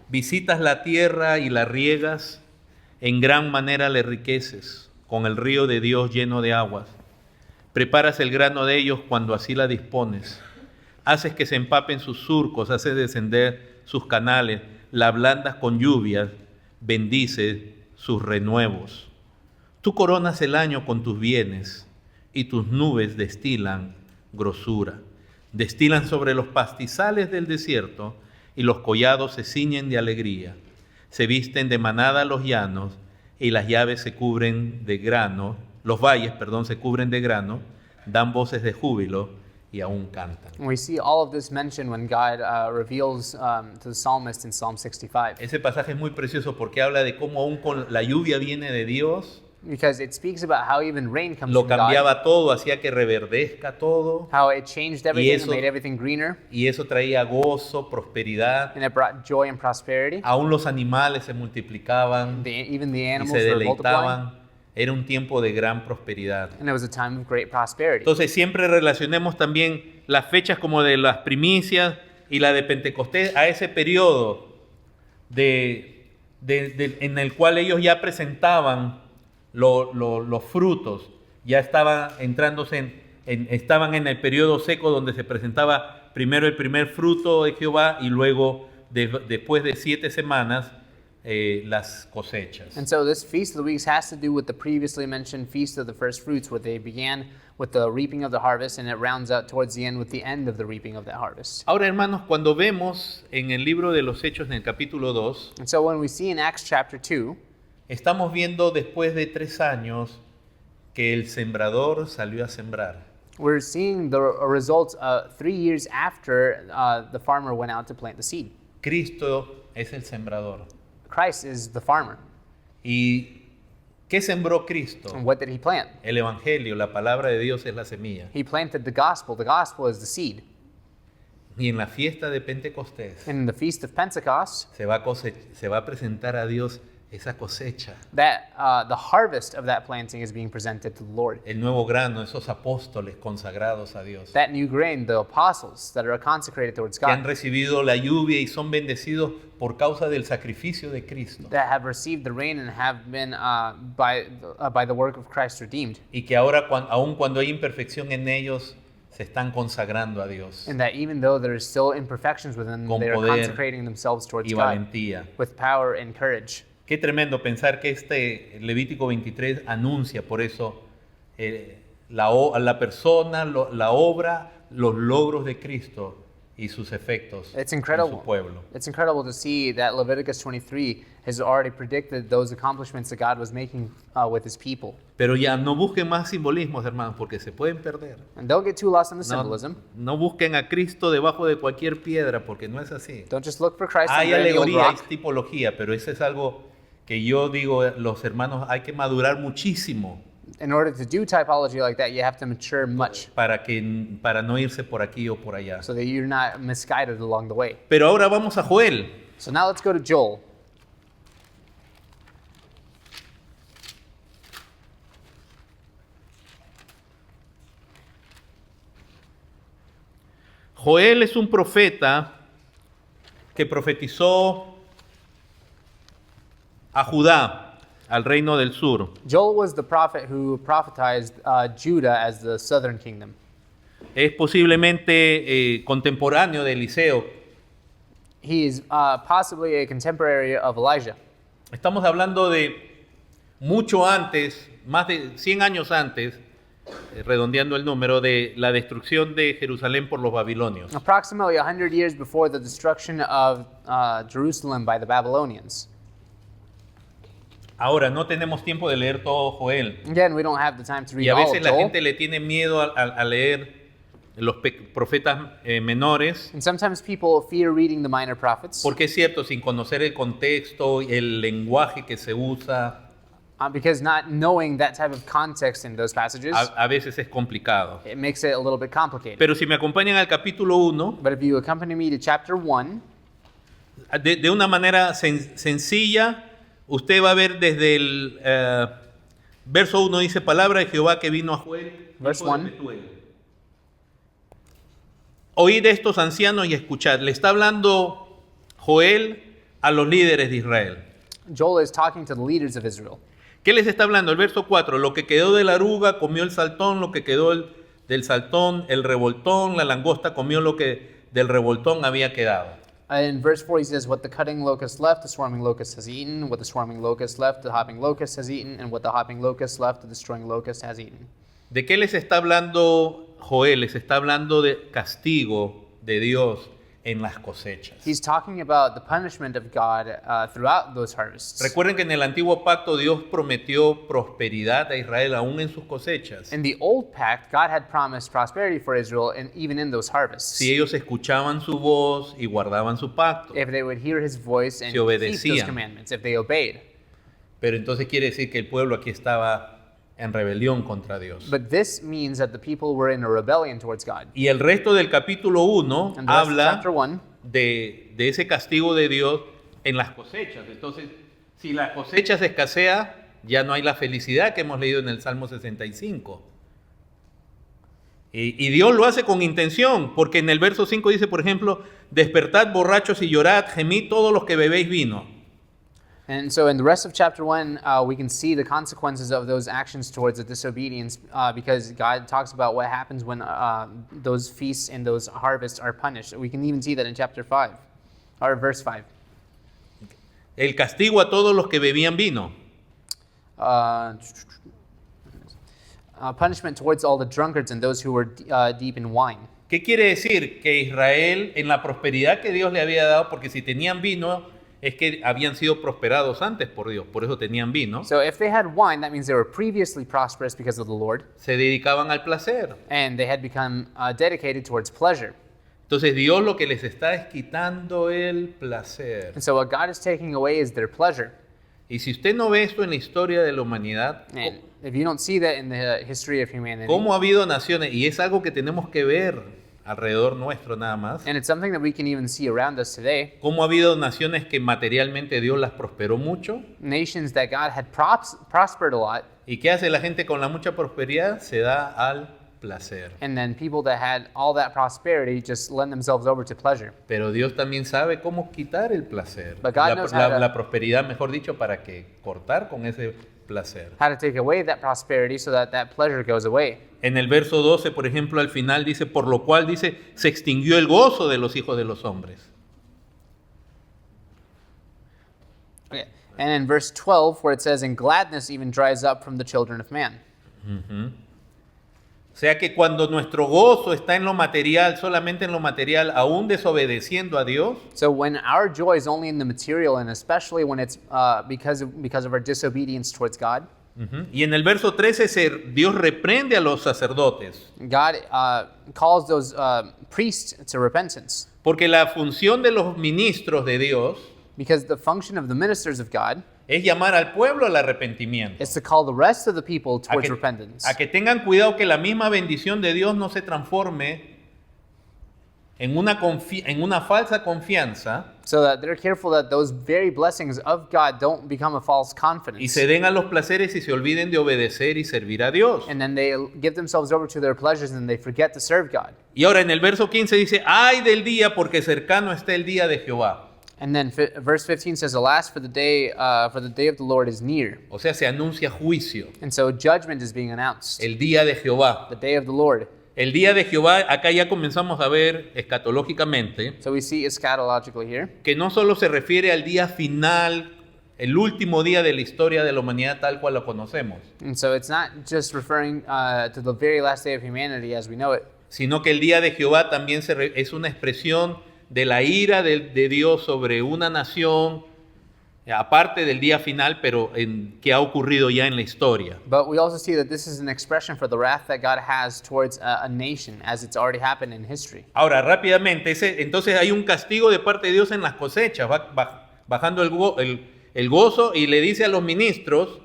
visitas la tierra y la riegas, en gran manera le enriqueces, con el río de Dios lleno de aguas. Preparas el grano de ellos cuando así la dispones. Haces que se empapen sus surcos, haces descender sus canales, la ablandas con lluvias, bendices sus renuevos. Tú coronas el año con tus bienes y tus nubes destilan grosura. Destilan sobre los pastizales del desierto y los collados se ciñen de alegría. Se visten de manada los llanos y las llaves se cubren de grano, los valles, se cubren de grano, dan voces de júbilo y aún cantan. And we see all of this mentioned when God reveals to the psalmist in Psalm 65. Ese pasaje es muy precioso porque habla de cómo aún con la lluvia viene de Dios, Because it speaks about how even rain comes lo from God, cambiaba todo, hacía que reverdezca todo, how it changed everything eso- and made everything greener, y eso traía gozo, prosperidad. and it brought joy and prosperity. Aún los animales se multiplicaban Even the y animals se were multiplying, deleitaban. Era un tiempo de gran prosperidad. and it was a time of great prosperity. Entonces siempre relacionemos también las fechas como de las primicias y la de Pentecostés a ese periodo en el cual ellos ya presentaban los frutos, ya estaban entrándose estaban en el periodo seco donde se presentaba primero el primer fruto de Jehová y luego después de 7 semanas las cosechas. And so this Feast of the Weeks has to do with the previously mentioned Feast of the First Fruits, where they began with the reaping of the harvest, and it rounds out towards the end with the end of the reaping of that harvest. Ahora, hermanos, cuando vemos en el libro de los Hechos, en el capítulo 2, And so when we see in Acts chapter 2, estamos viendo después de 3 años que el sembrador salió a sembrar. we're seeing the results 3 years after the farmer went out to plant the seed. Cristo es el sembrador. Christ is the farmer. ¿Y qué sembró Cristo? And what did he plant? El Evangelio, la palabra de Dios es la semilla. He planted the gospel. The gospel is the seed. Y en la fiesta de Pentecostés In the Feast of Pentecost, se va a presentar a Dios esa cosecha, that the harvest of that planting is being presented to the Lord. el nuevo grano, esos apóstoles consagrados a Dios, That new grain, the apostles that are consecrated towards que han God, recibido la lluvia y son bendecidos por causa del sacrificio de Cristo. that have received the rain and have been by the work of Christ redeemed, Y que ahora, aun cuando hay imperfección en ellos, se están consagrando a Dios and that even though there is still imperfections within them, Con they are poder consecrating themselves towards y God valentía. with power and courage. Qué tremendo pensar que este Levítico 23 anuncia por eso la persona, la obra, los logros de Cristo y sus efectos It's en incredible. su pueblo. It's incredible to see that Leviticus 23 has already predicted those accomplishments that God was making with his people. Pero ya no busquen más simbolismos, hermanos, porque se pueden perder. And don't get too lost in the No, symbolism. no busquen a Cristo debajo de cualquier piedra, porque no es así. Don't just look for Christ Hay under any old alegoría, hay rock. tipología, pero eso es algo que yo digo, los hermanos, hay que madurar muchísimo In order to do typology like that, you have to mature much para no irse por aquí o por allá. so that you're not misguided along the way. Pero ahora vamos a Joel. So now let's go to Joel. Joel es un profeta que profetizó a Judá, al reino del sur. Joel was the prophet who prophetized Judah as the southern kingdom. Es posiblemente contemporáneo de Eliseo. He is possibly a contemporary of Elijah. Estamos hablando de mucho antes, más de 100 años antes, redondeando el número, de la destrucción de Jerusalén por los babilonios. Approximately 100 years before the destruction of Jerusalem by the Babylonians. Ahora, no tenemos tiempo de leer todo Joel. Again, we don't have the time to read Y a all veces of la Joel. gente le tiene miedo a leer los profetas menores, And sometimes people fear reading the minor prophets porque es cierto, sin conocer el contexto y el lenguaje que se usa, because not knowing that type of context in those passages, a veces es complicado. it makes it a little bit complicated. Pero si me acompañan al capítulo 1, But if you accompany me to chapter 1, de una manera sencilla, usted va a ver desde el verso 1 dice, palabra de Jehová que vino a Joel, Verse hijo de 1. Betuel. Oíd estos ancianos y escuchad. Le está hablando Joel a los líderes de Israel. Joel is talking to the leaders of Israel. ¿Qué les está hablando? El verso 4, lo que quedó de la aruga comió el saltón, lo que quedó del saltón, el revoltón, la langosta comió lo que del revoltón había quedado. In verse 4, he says, what the cutting locust left, the swarming locust has eaten. What the swarming locust left, the hopping locust has eaten. And what the hopping locust left, the destroying locust has eaten. ¿De qué les está hablando Joel? Les está hablando de castigo de Dios en las cosechas. He's talking about the punishment of God throughout those harvests. Recuerden que en el antiguo pacto Dios prometió prosperidad a Israel aún en sus cosechas. In the old pact, God had promised prosperity for Israel, and even in those harvests, Si ellos escuchaban su voz y guardaban su pacto. if they would hear his voice and Si keep obedecían. those commandments, if they obeyed. Pero entonces quiere decir que el pueblo aquí estaba en rebelión contra Dios. But this means that the people were in a rebellion towards God. Y el resto del capítulo 1 And the rest of habla chapter 1 de ese castigo de Dios en las cosechas. Entonces, si la cosecha se escasea, ya no hay la felicidad que hemos leído en el Salmo 65. Y Dios lo hace con intención, porque en el verso 5 dice, por ejemplo, despertad borrachos y llorad, gemid todos los que bebéis vino. And so in the rest of chapter 1, we can see the consequences of those actions towards the disobedience because God talks about what happens when those feasts and those harvests are punished. We can even see that in chapter 5, or verse 5. El castigo a todos los que bebían vino. Punishment towards all the drunkards and those who were deep in wine. ¿Qué quiere decir? Que Israel, en la prosperidad que Dios le había dado, porque si tenían vino, es que habían sido prosperados antes por Dios, por eso tenían vino, So if they had wine, that means they were previously prosperous because of the Lord, se dedicaban al placer. and they had become dedicated towards pleasure. Entonces Dios lo que les está es quitando el placer. And so what God is taking away is their pleasure. Y si usted no ve esto en la historia de la humanidad, And if you don't see that in the history of humanity, cómo ha habido naciones, y es algo que tenemos que ver alrededor nuestro nada más, and it's something that we can even see around us today, cómo ha habido naciones que materialmente Dios las prosperó mucho, nations that God had prospered a lot, y ¿qué hace la gente con la mucha prosperidad? Se da al placer. and then people that had all that prosperity just lend themselves over to pleasure. Pero Dios también sabe cómo quitar el placer. But God knows how to- La prosperidad, mejor dicho, para que cortar con ese placer. How to take away that prosperity so that that pleasure goes away. En el verso 12, por ejemplo, al final dice, por lo cual dice, se extinguió el gozo de los hijos de los hombres. Okay. And in verse 12, where it says, "And gladness even dries up from the children of man." O sea que cuando nuestro gozo está en lo material, solamente en lo material, aún desobedeciendo a Dios, So when our joy is only in the material, and especially when it's because of our disobedience towards God, y en el verso 13 Dios reprende a los sacerdotes, God calls those priests to repentance. porque la función de los ministros de Dios Because the function of the ministers of God es llamar al pueblo al arrepentimiento. is to call the rest of the people A towards que, repentance. a que tengan cuidado que la misma bendición de Dios no se transforme en una falsa confianza So that they're careful that those very blessings of God don't become a false y confidence. se den a los placeres y se olviden de obedecer y servir a Dios. And then they give themselves over to their pleasures and they forget to serve God. Y ahora en el verso 15 dice, ay del día porque cercano está el día de Jehová. And then verse 15 says, "Alas, for the day of the Lord is near." O sea, se anuncia juicio. And so judgment is being announced. El día de Jehová. The day of the Lord. El día de Jehová, acá ya comenzamos a ver escatológicamente So we see eschatologically here que no solo se refiere al día final el último día de la historia de la humanidad tal cual lo conocemos, And so it's not just referring to the very last day of humanity as we know it, sino que el día de Jehová también es una expresión de la ira de Dios sobre una nación, aparte del día final, pero que ha ocurrido ya en la historia. but we also see that this is an expression for the wrath that God has towards a nation, as it's already happened in history. Ahora, rápidamente, entonces hay un castigo de parte de Dios en las cosechas, bajando el gozo y le dice a los ministros,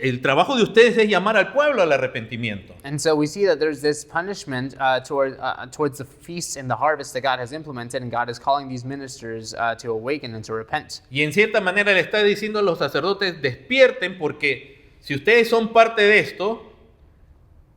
el trabajo de ustedes es llamar al pueblo al arrepentimiento. And so we see that there's this punishment towards the feasts and the harvest that God has implemented, and God is calling these ministers to awaken and to repent. Y en cierta manera le está diciendo a los sacerdotes, despierten, porque si ustedes son parte de esto,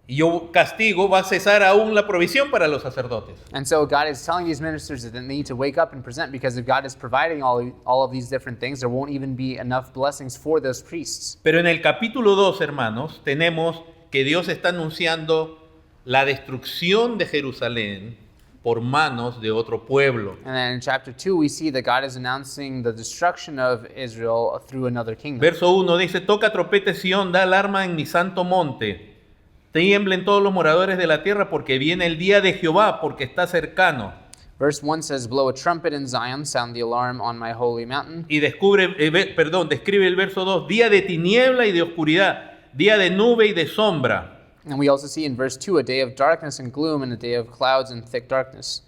y yo castigo, va a cesar aún la provisión para los sacerdotes. And so God is telling these ministers that they need to wake up and present, because if God is providing all of these different things, there won't even be enough blessings for those priests. Pero en el capítulo 2, hermanos, tenemos que Dios está anunciando la destrucción de Jerusalén por manos de otro pueblo. And then in chapter 2, we see that God is announcing the destruction of Israel through another kingdom. Verso 1 dice, toca trompeta Sión, da alarma en mi santo monte. Tiemblen todos los moradores de la tierra, porque viene el día de Jehová, porque está cercano. Verse 1 says, blow a trumpet in Zion, sound the alarm on my holy mountain. Y describe el verso 2, día de tiniebla y de oscuridad, día de nube y de sombra. And we also see in verse 2 a day of darkness and gloom and a day of clouds and thick darkness.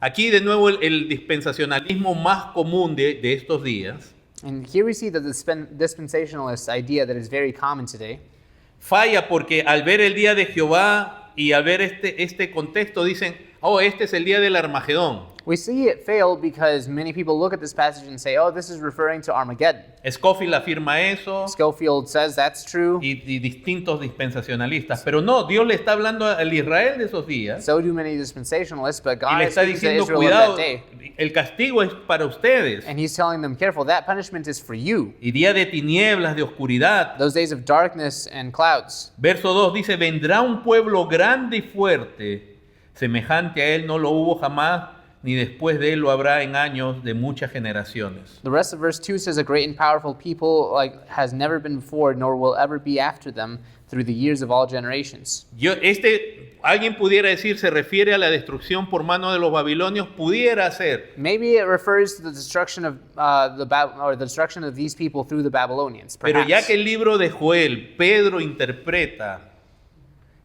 Aquí de nuevo el dispensacionalismo más común de estos días And here we see the dispensationalist idea that is very common today. falla, porque al ver el día de Jehová y al ver este contexto dicen, oh, este es el día del Armagedón. We see it fail because many people look at this passage and say, oh, this is referring to Armageddon. Scofield afirma eso Schofield says that's true. y distintos dispensacionalistas, pero no, Dios le está hablando al Israel de esos días So do many dispensationalists, but y God le is está speaking to diciendo, Israel of cuidado, that day. el castigo es para ustedes. And he's telling them, careful, that punishment is for you. Y día de tinieblas, de oscuridad. Those days of darkness and clouds. Verso 2 dice, vendrá un pueblo grande y fuerte, semejante a él no lo hubo jamás, ni después de él lo habrá en años de muchas generaciones. The rest of verse 2 says, a great and powerful people like has never been before, nor will ever be after them, through the years of all generations. Alguien pudiera decir, se refiere a la destrucción por mano de los babilonios, pudiera ser. Maybe it refers to the destruction of the destruction of these people through the Babylonians. Pero ya Perhaps. que el libro de Joel, Pedro interpreta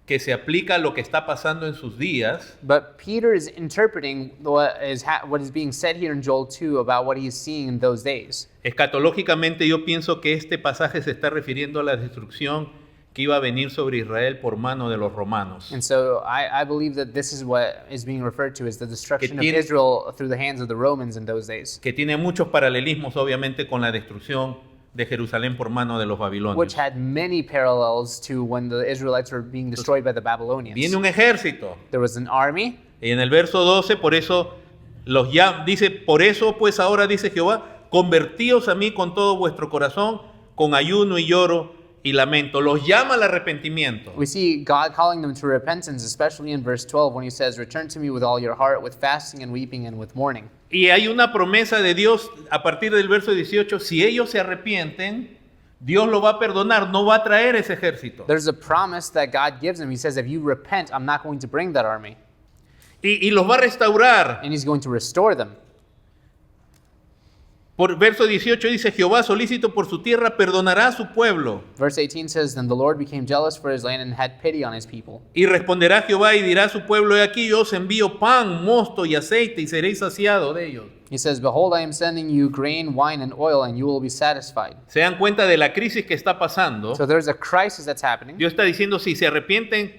que se aplica a lo que está pasando en sus días, But Peter is interpreting what is being said here in Joel 2 about what he is seeing in those days. escatológicamente yo pienso que este pasaje se está refiriendo a la destrucción que iba a venir sobre Israel por mano de los romanos. And so I believe that this is what is being referred to as the destruction of tiene- Israel through the hands of the Romans in those days, Que tiene muchos paralelismos obviamente con la destrucción de Jerusalén por mano de los which babilonios. had many parallels to when the Israelites were being destroyed by the Babylonians. Viene un ejército. There was an army, Y en el verso 12, por eso dice, por eso pues ahora dice Jehová, convertíos a mí con todo vuestro corazón, con ayuno y lloro y lamento. Los llama al arrepentimiento. we see God calling them to repentance, especially in verse 12 when he says, return to me with all your heart, with fasting and weeping and with mourning. Y hay una promesa de Dios a partir del verso 18, si ellos se arrepienten, Dios lo va a perdonar, no va a traer ese ejército. There's a promise that God gives them. He says, if you repent, I'm not going to bring that army. Y los va a restaurar. And he's going to restore them. Por verso 18 dice, Jehová solícito por su tierra perdonará a su pueblo. Verse 18 says, then the Lord became jealous for his land and had pity on his people. Y responderá Jehová y dirá a su pueblo, he aquí yo os envío pan, mosto y aceite y seréis saciados de ellos. He says, behold, I am sending you grain, wine, and oil, and you will be satisfied. Se dan cuenta de la crisis que está pasando. So there's a crisis that's happening. Dios está diciendo, si se arrepienten,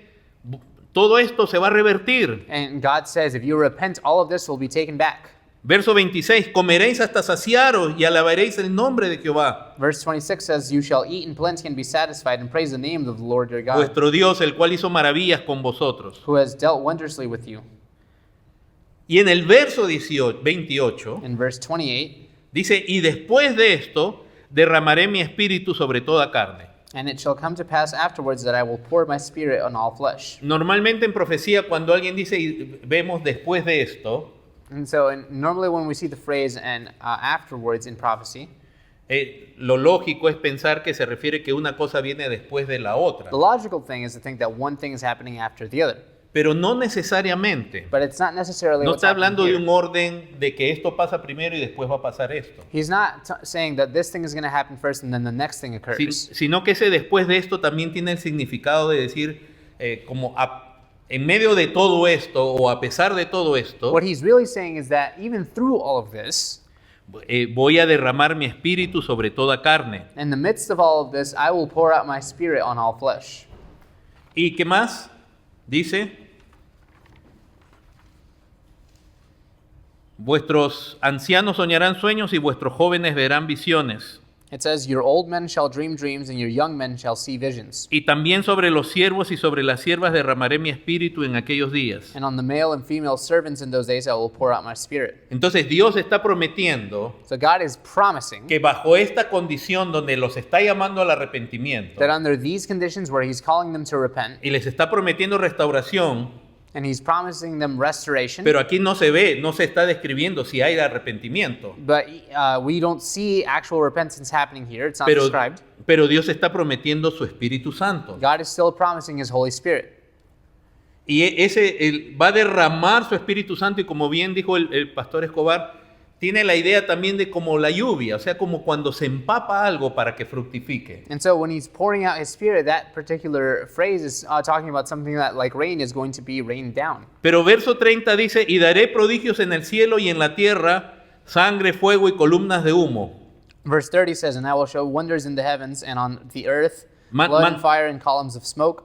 todo esto se va a revertir. And God says, if you repent, all of this will be taken back. Verso 26, comeréis hasta saciaros y alabaréis el nombre de Jehová, Verse 26 says, you shall eat in plenty and be satisfied and praise the name of the Lord your God, vuestro Dios, el cual hizo maravillas con vosotros. who has dealt wondrously with you. Y en el verso 28 In verse 28, dice, y después de esto derramaré mi espíritu sobre toda carne. and it shall come to pass afterwards that I will pour my spirit on all flesh. Normalmente en profecía, cuando alguien dice, y vemos después de esto, And so normally when we see the phrase and afterwards in prophecy, lo lógico es pensar que se refiere que una cosa viene después de la otra. The logical thing is to think that one thing is happening after the other. Pero no necesariamente. But it's not necessarily No what's está happening hablando de here. un orden de que esto pasa primero y después va a pasar esto. He's not saying that this thing is going to happen first and then the next thing occurs. Sino que ese después de esto también tiene el significado de decir, en medio de todo esto o a pesar de todo esto, What he's really saying is that even through all of this, voy a derramar mi espíritu sobre toda carne. in the midst of all of this, I will pour out my spirit on all flesh. ¿Y qué más? Dice, vuestros ancianos soñarán sueños y vuestros jóvenes verán visiones. It says, your old men shall dream dreams and your young men shall see visions. Y también sobre los siervos y sobre las siervas derramaré mi espíritu en aquellos días. And on the male and female servants in those days I will pour out my spirit. Entonces Dios está prometiendo So God is promising que bajo esta condición donde los está llamando al arrepentimiento that under these conditions where he's calling them to repent y les está prometiendo restauración, and he's promising them restoration, pero aquí no se ve, no se está describiendo si hay arrepentimiento. but we don't see actual repentance happening here. It's not described. Pero Dios está prometiendo su Espíritu Santo. God is still promising his Holy Spirit. Y él va a derramar su Espíritu Santo y como bien dijo el pastor Escobar, tiene la idea también de como la lluvia, o sea, como cuando se empapa algo para que fructifique. And so when he's pouring out his spirit, that particular phrase is talking about something that, like rain, is going to be rained down. Pero verso 30 dice, y daré prodigios en el cielo y en la tierra, sangre, fuego y columnas de humo. Verse 30 says, and I will show wonders in the heavens and on the earth, Man- blood man- and fire and columns of smoke.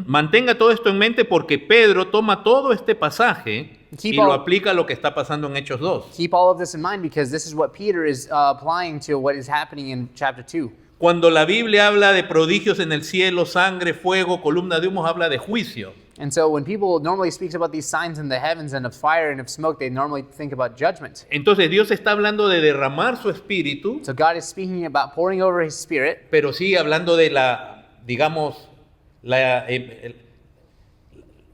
Mantenga todo esto en mente porque Pedro toma todo este pasaje Keep y lo all- aplica a lo que está pasando en Hechos 2. Keep all of this in mind because this is what Peter is applying to what is happening in chapter 2. Cuando la Biblia habla de prodigios en el cielo, sangre, fuego, columna de humo, habla de juicio. And so when people normally speaks about these signs in the heavens and of fire and of smoke, they normally think about judgment. Entonces Dios está hablando de derramar su espíritu, So God is speaking about pouring over his spirit, pero sigue hablando de digamos,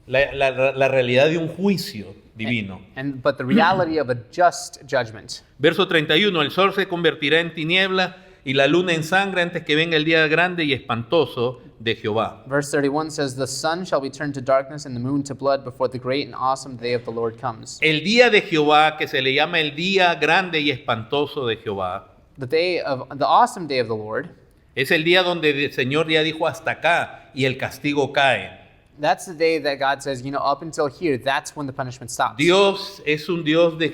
la realidad de un juicio divino. but the reality of a just judgment. Verso 31, el sol se convertirá en tiniebla y la luna en sangre antes que venga el día grande y espantoso de Jehová. Verse 31 says, the sun shall be turned to darkness and the moon to blood before the great and awesome day of the Lord comes. El día de Jehová, que se le llama el día grande y espantoso de Jehová, The awesome day of the Lord, es el día donde el Señor ya dijo hasta acá y el castigo cae. that's the day that God says, up until here, that's when the punishment stops. Dios es un Dios de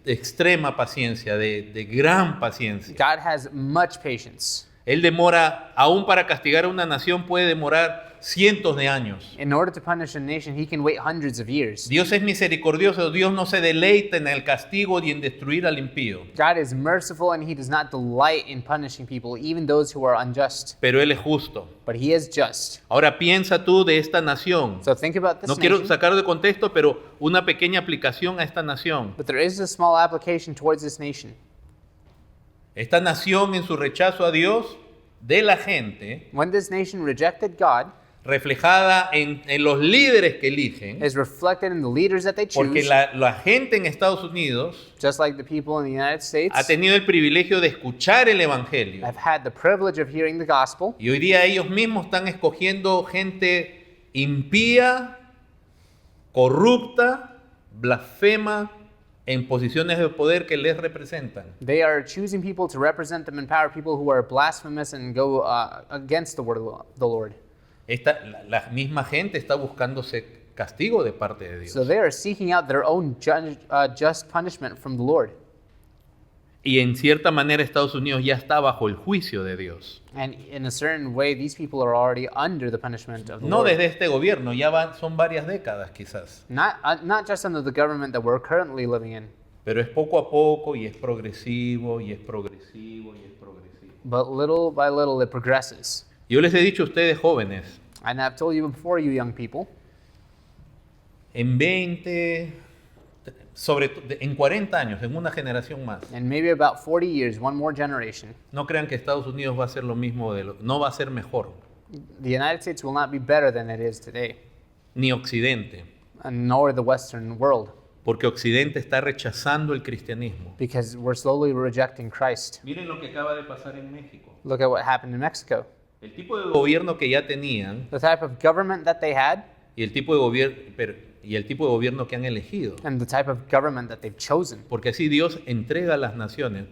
extrema paciencia, de gran paciencia. God has much patience. Él demora, aún para castigar a una nación puede demorar cientos de años. In order to punish a nation, he can wait hundreds of years. Dios es misericordioso, Dios no se deleita en el castigo ni en destruir al impío. God is merciful and he does not delight in punishing people, even those who are unjust. Pero Él es justo. But he is just. Ahora piensa tú de esta nación. So think about this No quiero nation. sacar de contexto, pero una pequeña aplicación a esta nación. But there is a small application towards this nation. Esta nación en su rechazo a Dios de la gente, When this nation rejected God, reflejada en los líderes que eligen, is reflected in the leaders that they porque choose, la gente en Estados Unidos just like the people in the United States ha tenido el privilegio de escuchar el Evangelio. have had the privilege of hearing the gospel. Y hoy día ellos mismos están escogiendo gente impía, corrupta, blasfema, en posiciones de poder que les representan. They are choosing people to represent them in power, people who are blasphemous and go against the word of the Lord. La misma gente está buscándose castigo de parte de Dios. So they are seeking out their own just punishment from the Lord. Y en cierta manera Estados Unidos ya está bajo el juicio de Dios. And in a certain way, these people are already under the punishment of the No Lord. desde este gobierno, son varias décadas quizás. Not just under the government that we're currently living in, Pero es poco a poco y es progresivo y es progresivo y es progresivo. but little by little it progresses. Yo les he dicho a ustedes jóvenes, And I've told you before, you young people, en 20, en 40 años, en una generación más, in maybe about 40 years, one more generation, no crean que Estados Unidos va a ser lo mismo, no va a ser mejor, the United States will not be better than it is today, ni Occidente. and nor the Western world. porque Occidente está rechazando el cristianismo. because we're slowly rejecting Christ. Miren lo que acaba de pasar en México. Look at what happened in Mexico. El tipo de gobierno que ya tenían The type of government that they had y el tipo de gobierno que han elegido. and the type of government that they've chosen. Porque así Dios entrega a las naciones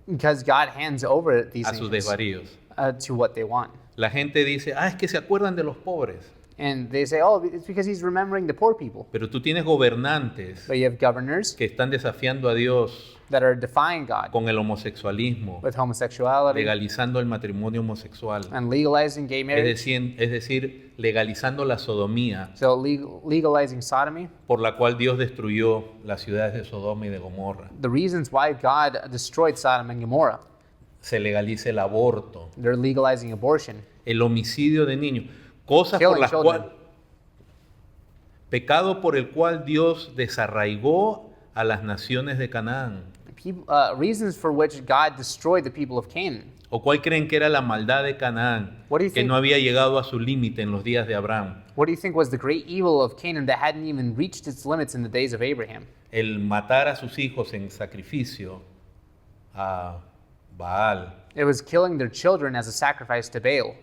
Because God hands over these a sus nations desvaríos. to what they want. La gente dice, es que se acuerdan de los pobres. And they say, oh, it's because he's remembering the poor people. Pero tú tienes gobernantes But you have governors que están desafiando a Dios that are defying God con el homosexualismo, with homosexuality legalizando el matrimonio homosexual. and legalizing gay marriage. Es decir, legalizando la sodomía, So legalizing sodomy. por la cual Dios destruyó las ciudades de Sodoma y de Gomorra. The reasons why God destroyed Sodom and Gomorrah. Se legaliza el aborto, They're legalizing abortion. el homicidio de niños, cosas por Killing las children. cuales, pecado por el cual Dios desarraigó a las naciones de Canaán. Reasons for which God destroyed the people of Canaan. ¿O cuál creen que era la maldad de Canaán, What do you que think? no había llegado a su límite en los días de Abraham? What do you think was the great evil of Canaan that hadn't even reached its limits in the days of Abraham? El matar a sus hijos en sacrificio a Baal It was killing their children as a sacrifice to Baal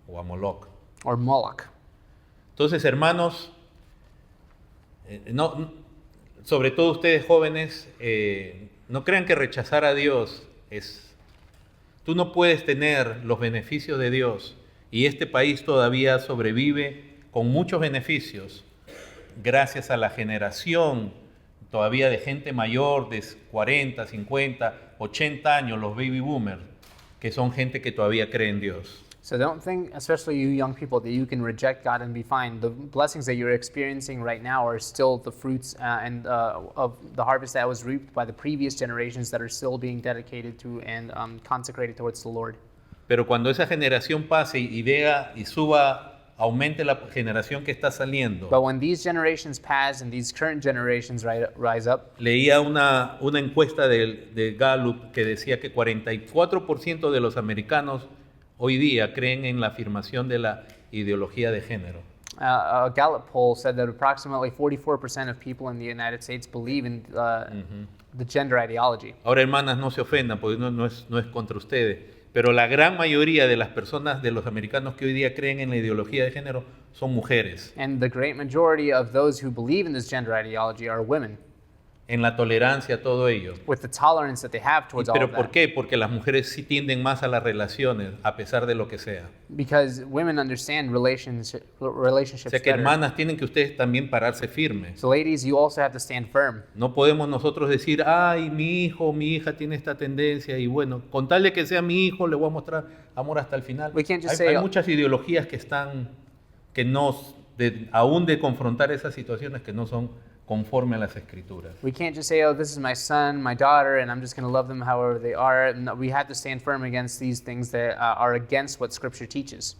o a Moloch. or Moloch. Entonces, hermanos, sobre todo ustedes jóvenes, no crean que rechazar a Dios es... Tú no puedes tener los beneficios de Dios y este país todavía sobrevive con muchos beneficios gracias a la generación todavía de gente mayor de 40, 50, 80 años, los baby boomers, que son gente que todavía cree en Dios. So don't think, especially you young people, that you can reject God and be fine. The blessings that you're experiencing right now are still the fruits of the harvest that was reaped by the previous generations that are still being dedicated to and consecrated towards the Lord. Pero cuando esa generación pase y vea y suba, aumente la generación que está saliendo. But when these generations pass and these current generations rise up, Leía una encuesta de Gallup que decía que 44% de los americanos hoy día creen en la afirmación de la ideología de género. a Gallup poll said that approximately 44% of people in the United States believe in the gender ideology. Ahora, hermanas, no se ofendan porque no es contra ustedes, pero la gran mayoría de las personas, de los americanos que hoy día creen en la ideología de género, son mujeres. And the great majority of those who believe in this gender ideology are women, En la tolerancia, todo ello. with the tolerance that they have towards all ¿Pero of por that. qué? Porque las mujeres sí tienden más a las relaciones, a pesar de lo que sea. Because women understand relationships O sea que, better. hermanas, tienen que ustedes también pararse firmes. So ladies, you also have to stand firm. No podemos nosotros decir, ay, mi hijo, mi hija tiene esta tendencia y bueno, con tal de que sea mi hijo, le voy a mostrar amor hasta el final. We can't just Hay say- muchas ideologías que están, aún de confrontar esas situaciones que no son conforme a las escrituras. We can't just say, oh, this is my son, my daughter, and I'm just going to love them however they are. No, we have to stand firm against these things that are against what Scripture teaches.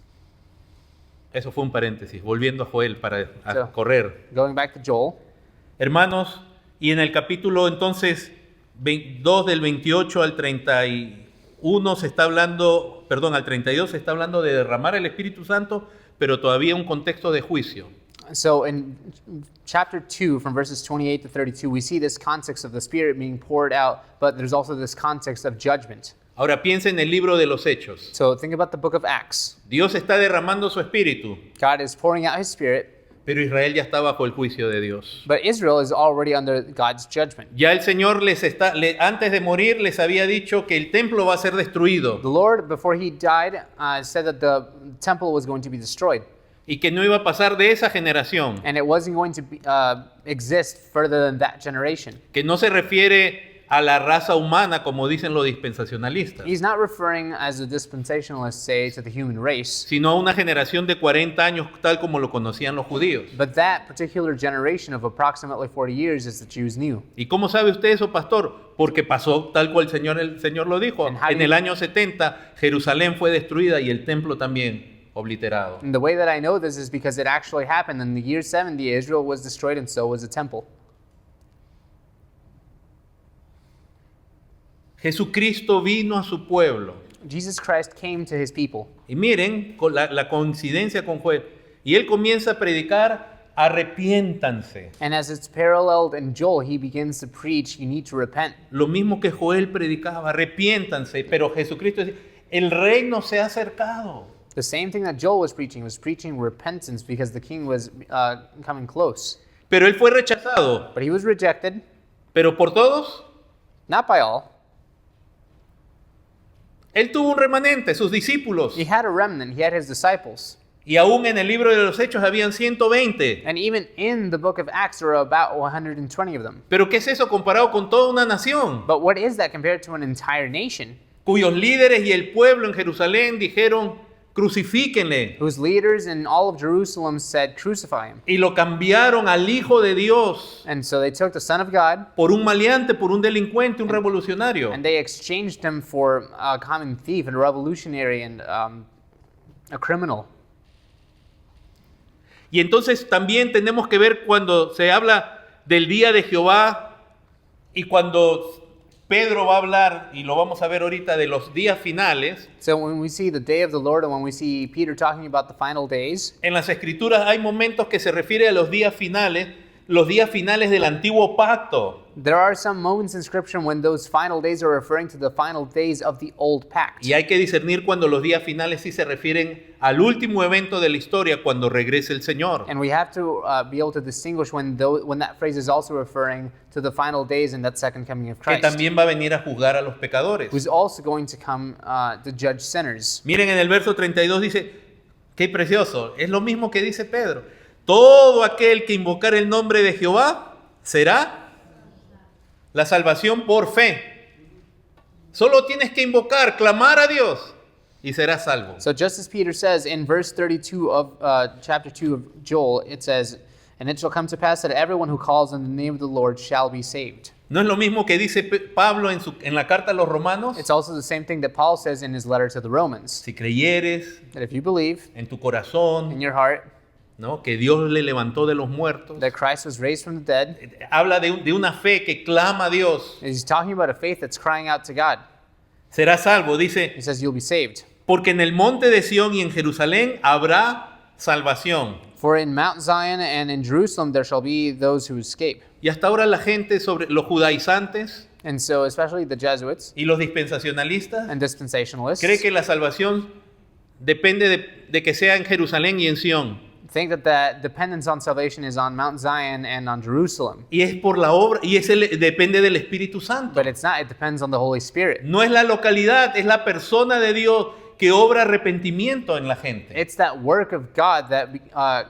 Eso fue un paréntesis, volviendo a Joel para So- correr. Going back to Joel, Hermanos, y en el capítulo entonces 2 del 28 al 31 se está hablando, perdón, al 32 se está hablando de derramar el Espíritu Santo, pero todavía un contexto de juicio. so in chapter 2, from verses 28 to 32, we see this context of the Spirit being poured out, but there's also this context of judgment. Ahora piensa en el libro de los Hechos. So think about the book of Acts. Dios está derramando su Espíritu, God is pouring out His Spirit, pero Israel ya está bajo el juicio de Dios. but Israel is already under God's judgment. Ya el Señor antes de morir les había dicho que el templo va a ser destruido The Lord, before He died, said that the temple was going to be destroyed. y que no iba a pasar de esa generación, And it wasn't going to be, exist further than that generation. que no se refiere a la raza humana como dicen los dispensacionalistas, He's not referring, as the dispensationalists say, to the human race, sino a una generación de 40 años tal como lo conocían los judíos. but that particular generation of approximately 40 years is the Jews knew. ¿Y cómo sabe usted eso, pastor? Porque pasó tal cual el Señor lo dijo. And how En do el you- año 70 Jerusalén fue destruida y el templo también obliterado. And the way that I know this is because it actually happened. In the year 70, Israel was destroyed, and so was the temple. Jesucristo vino a su pueblo. Jesus Christ came to His people. Y miren la coincidencia con Joel. Y él comienza a predicar arrepiéntanse. And as it's paralleled in Joel, he begins to preach, you need to repent. Lo mismo que Joel predicaba, arrepiéntanse, pero Jesucristo dice, el reino se ha acercado. The same thing that Joel was preaching repentance because the king was coming close. Pero él fue rechazado. But he was rejected, ¿Pero por todos? not by all. Él tuvo un remanente, sus discípulos. He had a remnant, he had his disciples. Y aún en el libro de los Hechos habían 120. And even in the book of Acts, there are about 120 of them. ¿Pero qué es eso comparado con toda una nación? But what is that compared to an entire nation Cuyos líderes y el pueblo en Jerusalén dijeron, crucifíquenle. whose leaders in all of Jerusalem said, crucify him? Y lo cambiaron al Hijo de Dios And so they took the Son of God por un maleante, por un delincuente, un revolucionario. and they exchanged him for a common thief and a revolutionary and a criminal. Y entonces también tenemos que ver cuando se habla del día de Jehová y cuando Pedro va a hablar, y lo vamos a ver ahorita, de los días finales. So when we see the day of the Lord and when we see Peter talking about the final days, En las Escrituras hay momentos que se refiere a los días finales del antiguo pacto. there are some moments in Scripture when those final days are referring to the final days of the old pact. Y hay que discernir cuando los días finales sí se refieren al último evento de la historia, cuando regrese el Señor. And we have to be able to distinguish when that phrase is also referring to the final days and that second coming of Que Christ, también va a venir a juzgar a los pecadores. who's also going to come to judge sinners. Miren, en el verso 32 dice, qué precioso, es lo mismo que dice Pedro. Todo aquel que invocar el nombre de Jehová será la salvación por fe. Solo tienes que invocar, clamar a Dios y serás salvo. So just as Peter says in verse 32 of chapter 2 of Joel, it says, and it shall come to pass that everyone who calls on the name of the Lord shall be saved. ¿No es lo mismo que dice Pablo en la carta a los romanos? It's also the same thing that Paul says in his letter to the Romans, Si creyeres that if you believe en tu in corazón, your heart ¿no?, que Dios le levantó de los muertos, that Christ was raised from the dead, habla de una fe que clama a Dios, he's talking about a faith that's crying out to God. será salvo. Dice, He says you'll be saved. porque en el monte de Sión y en Jerusalén habrá salvación. For in Mount Zion and in Jerusalem there shall be those who escape. Y hasta ahora la gente, sobre los judaizantes And so especially the Jesuits y los dispensacionalistas, and dispensationalists cree que la salvación depende de que sea en Jerusalén y en Sión. think that the dependence on salvation is on Mount Zion and on Jerusalem. Y es por la obra, y depende del Espíritu Santo. But it's not, it depends on the Holy Spirit. No es la localidad, es la persona de Dios que obra arrepentimiento en la gente. It's that work of God that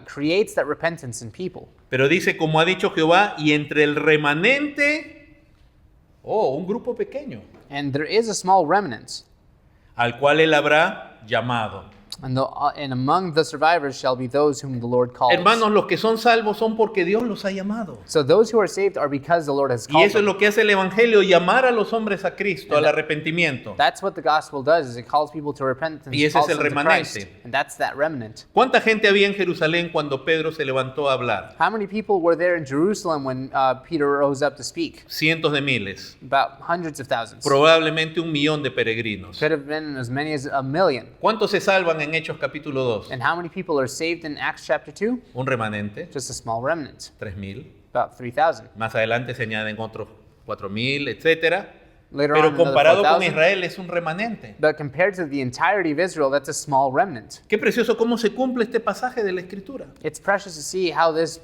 creates that repentance in people. Pero dice, como ha dicho Jehová, y entre el remanente, un grupo pequeño, And there is a small remnant, al cual él habrá llamado. and among the survivors shall be those whom the Lord calls. Hermanos, los que son salvos son porque Dios los ha llamado. So those who are saved are because the Lord has Y called eso es them. lo que hace el Evangelio, llamar a los hombres a Cristo, al arrepentimiento. That's what the gospel does, is it calls people to repentance, Y ese calls es el them to remanente. Christ. And that's that remnant. ¿Cuánta gente había en Jerusalén cuando Pedro se levantó a hablar? How many people were there in Jerusalem when Peter rose up to speak? Cientos de miles, About hundreds of thousands. probablemente 1,000,000 de peregrinos. Could have been as many as 1,000,000. ¿Cuántos se salvan en Hechos capítulo 2? And how many people are saved in Acts chapter 2? Un remanente, Just a small remnant, 3,000. about 3,000. Más adelante se añaden otros 4,000, etcétera. Later on, Pero another comparado con 4,000. Israel es un remanente. But compared to the entirety of Israel, that's a small remnant. Qué precioso cómo se cumple este pasaje de la Escritura. It's precious to see how this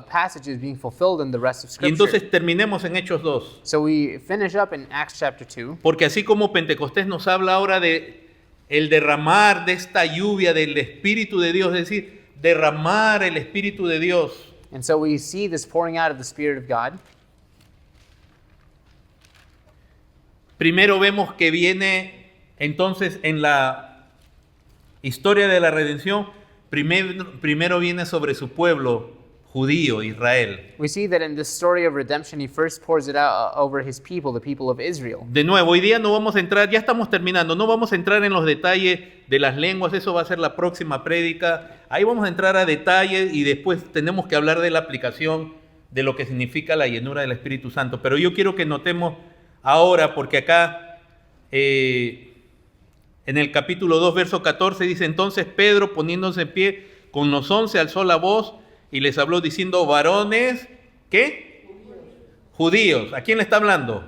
passage is being fulfilled in the rest of Y Scripture. entonces terminemos en Hechos 2. So we finish up in Acts chapter 2. Porque así como Pentecostés nos habla ahora de el derramar de esta lluvia del Espíritu de Dios, es decir, derramar el Espíritu de Dios. And so we see this pouring out of the Spirit of God. Primero vemos que viene entonces en la historia de la redención, primero viene sobre su pueblo judío, Israel. We see that in this story of redemption, he first pours it out over his people, the people of Israel. De nuevo, hoy día no vamos a entrar, ya estamos terminando, no vamos a entrar en los detalles de las lenguas, eso va a ser la próxima prédica. Ahí vamos a entrar a detalles y después tenemos que hablar de la aplicación de lo que significa la llenura del Espíritu Santo. Pero yo quiero que notemos ahora, porque acá en el capítulo 2, verso 14 dice, entonces Pedro, poniéndose en pie con los 11, alzó la voz y les habló diciendo, varones, ¿qué? Judíos. ¿A quién le está hablando?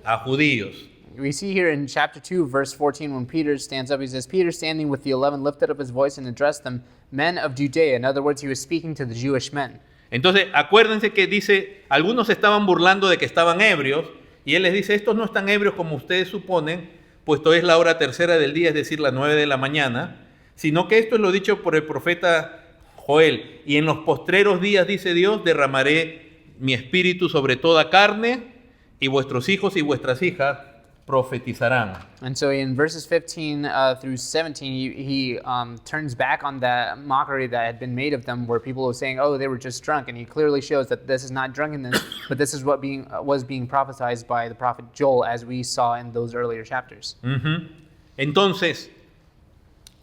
A judíos. We see here in chapter 2, verse 14, when Peter stands up, he says, Peter, standing with the 11, lifted up his voice and addressed them, men of Judea. In other words, he was speaking to the Jewish men. Entonces, acuérdense que dice, algunos estaban burlando de que estaban ebrios, y él les dice, estos no están ebrios como ustedes suponen, puesto es la hora tercera del día, es decir, las 9 de la mañana, sino que esto es lo dicho por el profeta Joel. Y en los postreros días, dice Dios, derramaré mi espíritu sobre toda carne, y vuestros hijos y vuestras hijas profetizarán. And so in verses 15 through 17, he turns back on that mockery that had been made of them, where people were saying, oh, they were just drunk. And he clearly shows that this is not drunkenness, but this is what was being prophesied by the prophet Joel, as we saw in those earlier chapters. Entonces,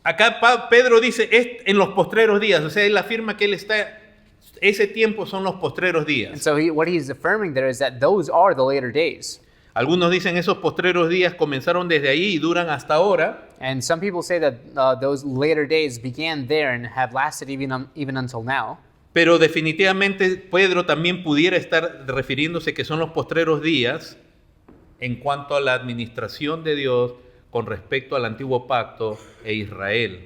acá Pedro dice, en los postreros días, o sea, él afirma que él está, ese tiempo son los postreros And días. so what he's affirming there is that those are the later days. Algunos dicen esos postreros días comenzaron desde ahí y duran hasta ahora. And some people say that those later days began there and have lasted even until now. Pero definitivamente Pedro también pudiera estar refiriéndose que son los postreros días en cuanto a la administración de Dios con respecto al antiguo pacto e Israel.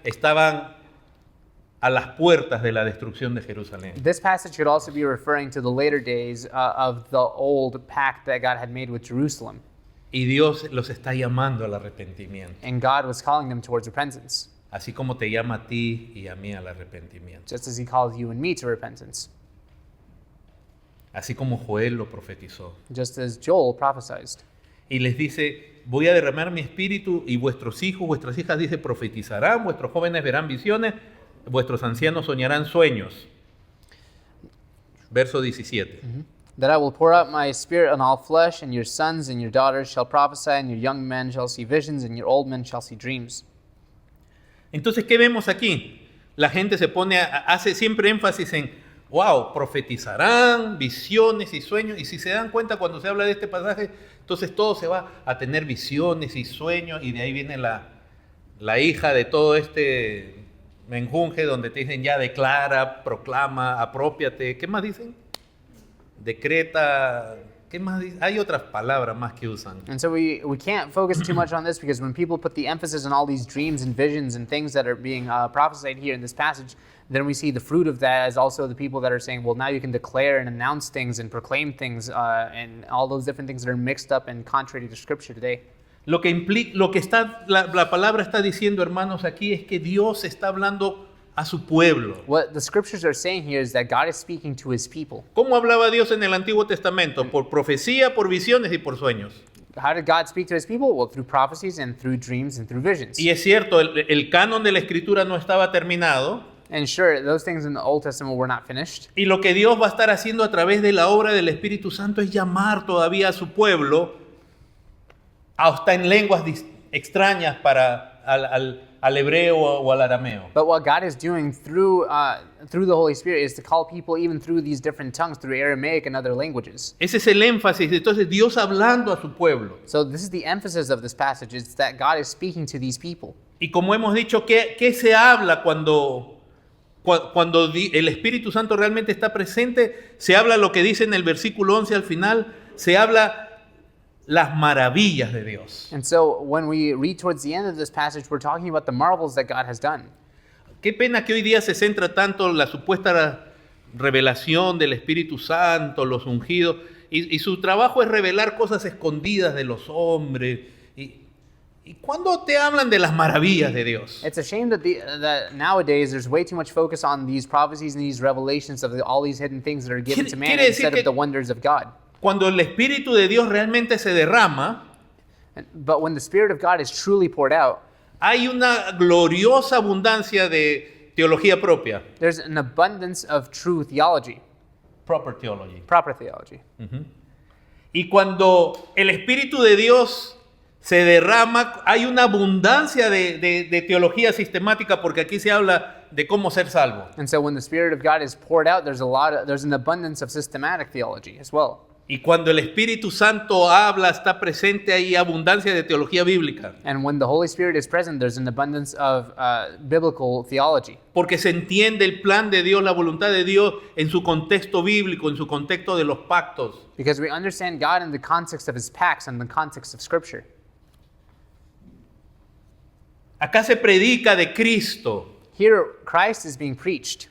Estaban a las puertas de la destrucción de Jerusalén. This passage could also be referring to the later days of the old pact that God had made with Jerusalem. Y Dios los está llamando al arrepentimiento, And God was calling them towards repentance, así como te llama a ti y a mí al arrepentimiento. just as he calls you and me to repentance, Así como Joel lo profetizó. just as Joel prophesied. Y les dice, voy a derramar mi espíritu y vuestros hijos, vuestras hijas, dice, profetizarán, vuestros jóvenes verán visiones, vuestros ancianos soñarán sueños. Verso 17. That I will pour out my spirit on all flesh, and your sons and your daughters shall prophesy, and your young men shall see visions, and your old men shall see dreams. Entonces, ¿qué vemos aquí? La gente se pone, hace siempre énfasis en, wow, profetizarán, visiones y sueños. Y si se dan cuenta cuando se habla de este pasaje, entonces todo se va a tener visiones y sueños, y de ahí viene la hija de todo este menjunje donde te dicen ya declara, proclama, apropiate. ¿Qué más dicen? Decreta. ¿Qué más dicen? Hay otras palabras más que usan. And so we can't focus too much on this, because when people put the emphasis on all these dreams and visions and things that are being prophesied here in this passage, then we see the fruit of that as also the people that are saying, well, now you can declare and announce things and proclaim things and all those different things that are mixed up and contrary to Scripture today. Lo que implica, la palabra está diciendo, hermanos, aquí es que Dios está hablando a su pueblo. What the Scriptures are saying here is that God is speaking to His people. ¿Cómo hablaba Dios en el Antiguo Testamento? Por profecía, por visiones y por sueños. How did God speak to His people? Well, through prophecies and through dreams and through visions. Y es cierto, el canon de la Escritura no estaba terminado. And sure, those things in the Old Testament were not finished. Y lo que Dios va a estar haciendo a través de la obra del Espíritu Santo es llamar todavía a su pueblo, hasta en lenguas extrañas para al hebreo o al arameo. But what God is doing through the Holy Spirit is to call people even through these different tongues, through Aramaic and other languages. Ese es el énfasis. Entonces Dios hablando a su pueblo. So this is the emphasis of this passage, is that God is speaking to these people. Y como hemos dicho, ¿qué se habla cuando el Espíritu Santo realmente está presente? Se habla lo que dice en el versículo 11 al final, se habla las maravillas de Dios. And so when we read towards the end of this passage, we're talking about the marvels that God has done. Qué pena que hoy día se centra tanto en la supuesta revelación del Espíritu Santo, los ungidos, y su trabajo es revelar cosas escondidas de los hombres. ¿Y cuándo te hablan de las maravillas de Dios? It's a shame that nowadays there's way too much focus on these prophecies and these revelations of all these hidden things that are given to man instead of the wonders of God. Cuando el Espíritu de Dios realmente se derrama, but when the Spirit of God is truly poured out, hay una gloriosa abundancia de teología propia. There's an abundance of true theology. Proper theology. Proper theology. Y cuando el Espíritu de Dios se derrama, hay una abundancia de teología sistemática, porque aquí se habla de cómo ser salvo. And so when the Spirit of God is poured out, there's an abundance of systematic theology as well. Y cuando el Espíritu Santo habla, está presente ahí abundancia de teología bíblica. And when the Holy Spirit is present, there's an abundance of biblical theology. Porque se entiende el plan de Dios, la voluntad de Dios en su contexto bíblico, en su contexto de los pactos. Because we understand God in the context of his pacts and the context of Scripture. Acá se predica de Cristo. Here, Christ is being preached.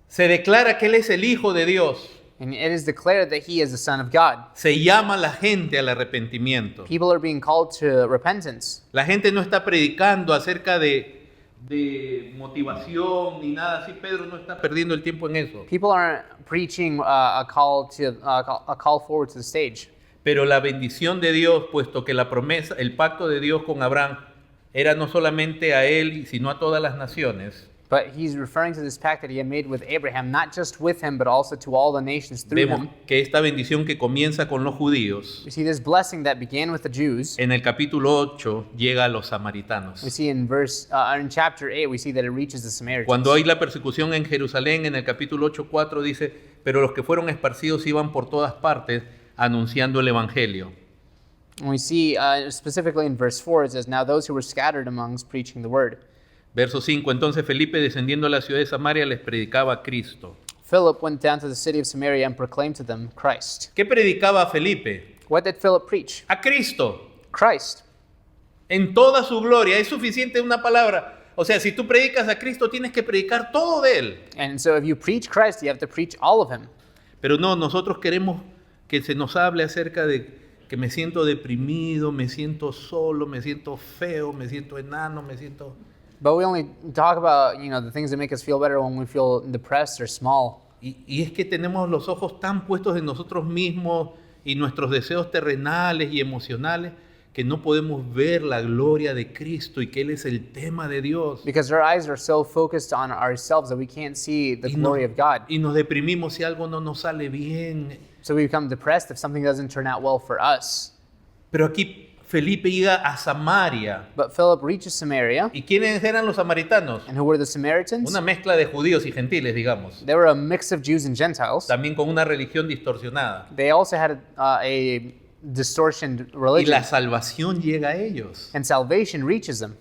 Se declara que Él es el Hijo de Dios. And it is declared that he is the Son of God. Se llama a la gente al arrepentimiento. People are being called to repentance. La gente no está predicando acerca de motivación ni nada así. Pedro no está perdiendo el tiempo en eso. People aren't preaching a call forward to the stage. Pero la bendición de Dios, puesto que la promesa, el pacto de Dios con Abraham era no solamente a él, sino a todas las naciones. But he's referring to this pact that he had made with Abraham, not just with him, but also to all the nations through Vemos him. que esta bendición que comienza con los judíos, We see this blessing that began with the Jews. en el capítulo 8 llega a los samaritanos. We see in chapter 8, we see that it reaches the Samaritans. Cuando hay la persecución en Jerusalén, en el capítulo 8:4 dice, pero los que fueron esparcidos iban por todas partes anunciando el evangelio. And we see specifically in verse 4, it says, now those who were scattered amongst preaching the word. Verso 5, entonces Felipe descendiendo a la ciudad de Samaria les predicaba a Cristo. Philip went down to the city of Samaria and proclaimed to them Christ. ¿Qué predicaba Felipe? What did Philip preach? A Cristo, Christ. en toda su gloria. Es suficiente una palabra. O sea, si tú predicas a Cristo, tienes que predicar todo de Él. And so if you preach Christ, you have to preach all of him. Pero no, nosotros queremos que se nos hable acerca de que me siento deprimido, me siento solo, me siento feo, me siento enano, me siento... But we only talk about, the things that make us feel better when we feel depressed or small. Y es que tenemos los ojos tan puestos en nosotros mismos y nuestros deseos terrenales y emocionales que no podemos ver la gloria de Cristo y que Él es el tema de Dios. Because our eyes are so focused on ourselves that we can't see the glory of God. Y nos deprimimos si algo no nos sale bien. So we become depressed if something doesn't turn out well for us. Pero aquí Felipe llega a Samaria. But Philip reaches Samaria. ¿Y quiénes eran los samaritanos? And who were the Samaritans? Una mezcla de judíos y gentiles, digamos. They were a mix of Jews and Gentiles. También con una religión distorsionada. They also had a distortioned Y religion. la salvación llega a ellos. And salvation reaches them.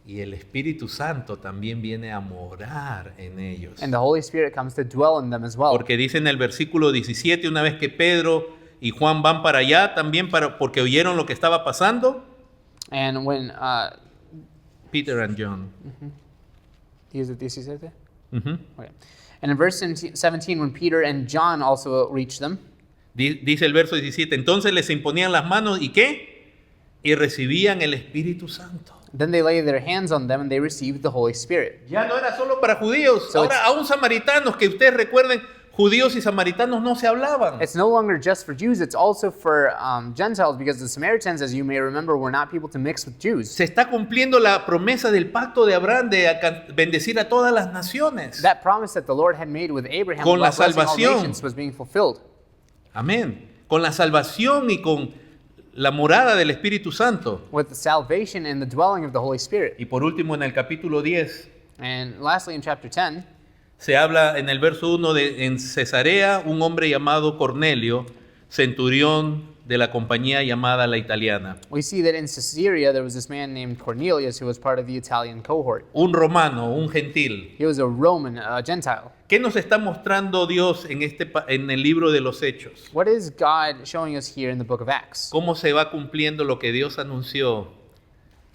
Y el Espíritu Santo también viene a morar en ellos. And the Holy Spirit comes to dwell in them as well. Porque dice en el versículo 17, una vez que Pedro y Juan van para allá también porque oyeron lo que estaba pasando. And when Peter and John. is it 17? Ujú. Okay. And in verse 17, when Peter and John also reached them, Dice el verso 17, entonces les imponían las manos y ¿qué? Y recibían el Espíritu Santo. then they laid their hands on them and they received the Holy Spirit. Ya no era solo para judíos, So ahora aún samaritanos, que ustedes recuerden, judíos y samaritanos no se hablaban. It's no longer just for Jews, it's also for Gentiles, because the Samaritans, as you may remember, were not people to mix with Jews. Se está cumpliendo la promesa del pacto de Abraham de bendecir a todas las naciones. That promise that the Lord had made with Abraham Con la about blessing all salvación. nations was being fulfilled. Amén. Con la salvación y con la morada del Espíritu Santo. With the salvation and the dwelling of the Holy Spirit. Y por último, en el capítulo 10, And lastly, in chapter 10, se habla en el verso 1 de en Cesarea un hombre llamado Cornelio, centurión de la compañía llamada La Italiana. we see that in Caesarea there was this man named Cornelius who was part of the Italian cohort. Un romano, un gentil. He was a Roman, a Gentile. ¿Qué nos está mostrando Dios en el libro de los Hechos? What is God showing us here in the book of Acts? ¿Cómo se va cumpliendo lo que Dios anunció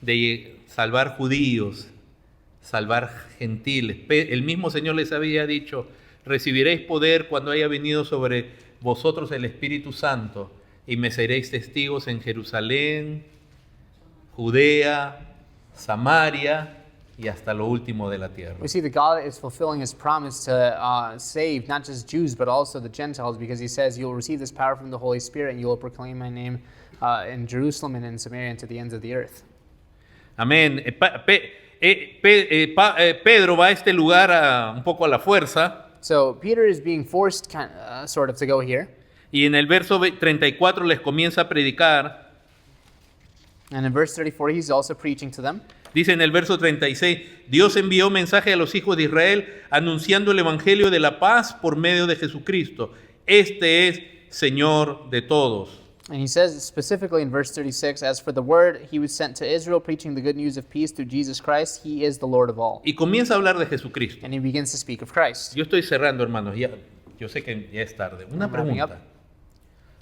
de salvar judíos, salvar gentiles? El mismo Señor les había dicho, recibiréis poder cuando haya venido sobre vosotros el Espíritu Santo y me seréis testigos en Jerusalén, Judea, Samaria y hasta lo último de la tierra. We see that God is fulfilling his promise to save not just Jews but also the Gentiles, because he says you'll receive this power from the Holy Spirit and you will proclaim my name in Jerusalem and in Samaria and to the ends of the earth. Amén. Pedro va a este lugar un poco a la fuerza. So Peter is being forced sort of to go here. Y en el verso 34 les comienza a predicar. And in verse 34 he's also preaching to them. Dice en el verso 36, Dios envió mensaje a los hijos de Israel anunciando el evangelio de la paz por medio de Jesucristo. Este es Señor de todos. And he says specifically in verse 36, as for the word he was sent to Israel, preaching the good news of peace through Jesus Christ, he is the Lord of all. Y comienza a hablar de Jesucristo. And he begins to speak of Christ. Yo estoy cerrando, hermanos, ya, yo sé que ya es tarde. Una I'm wrapping pregunta.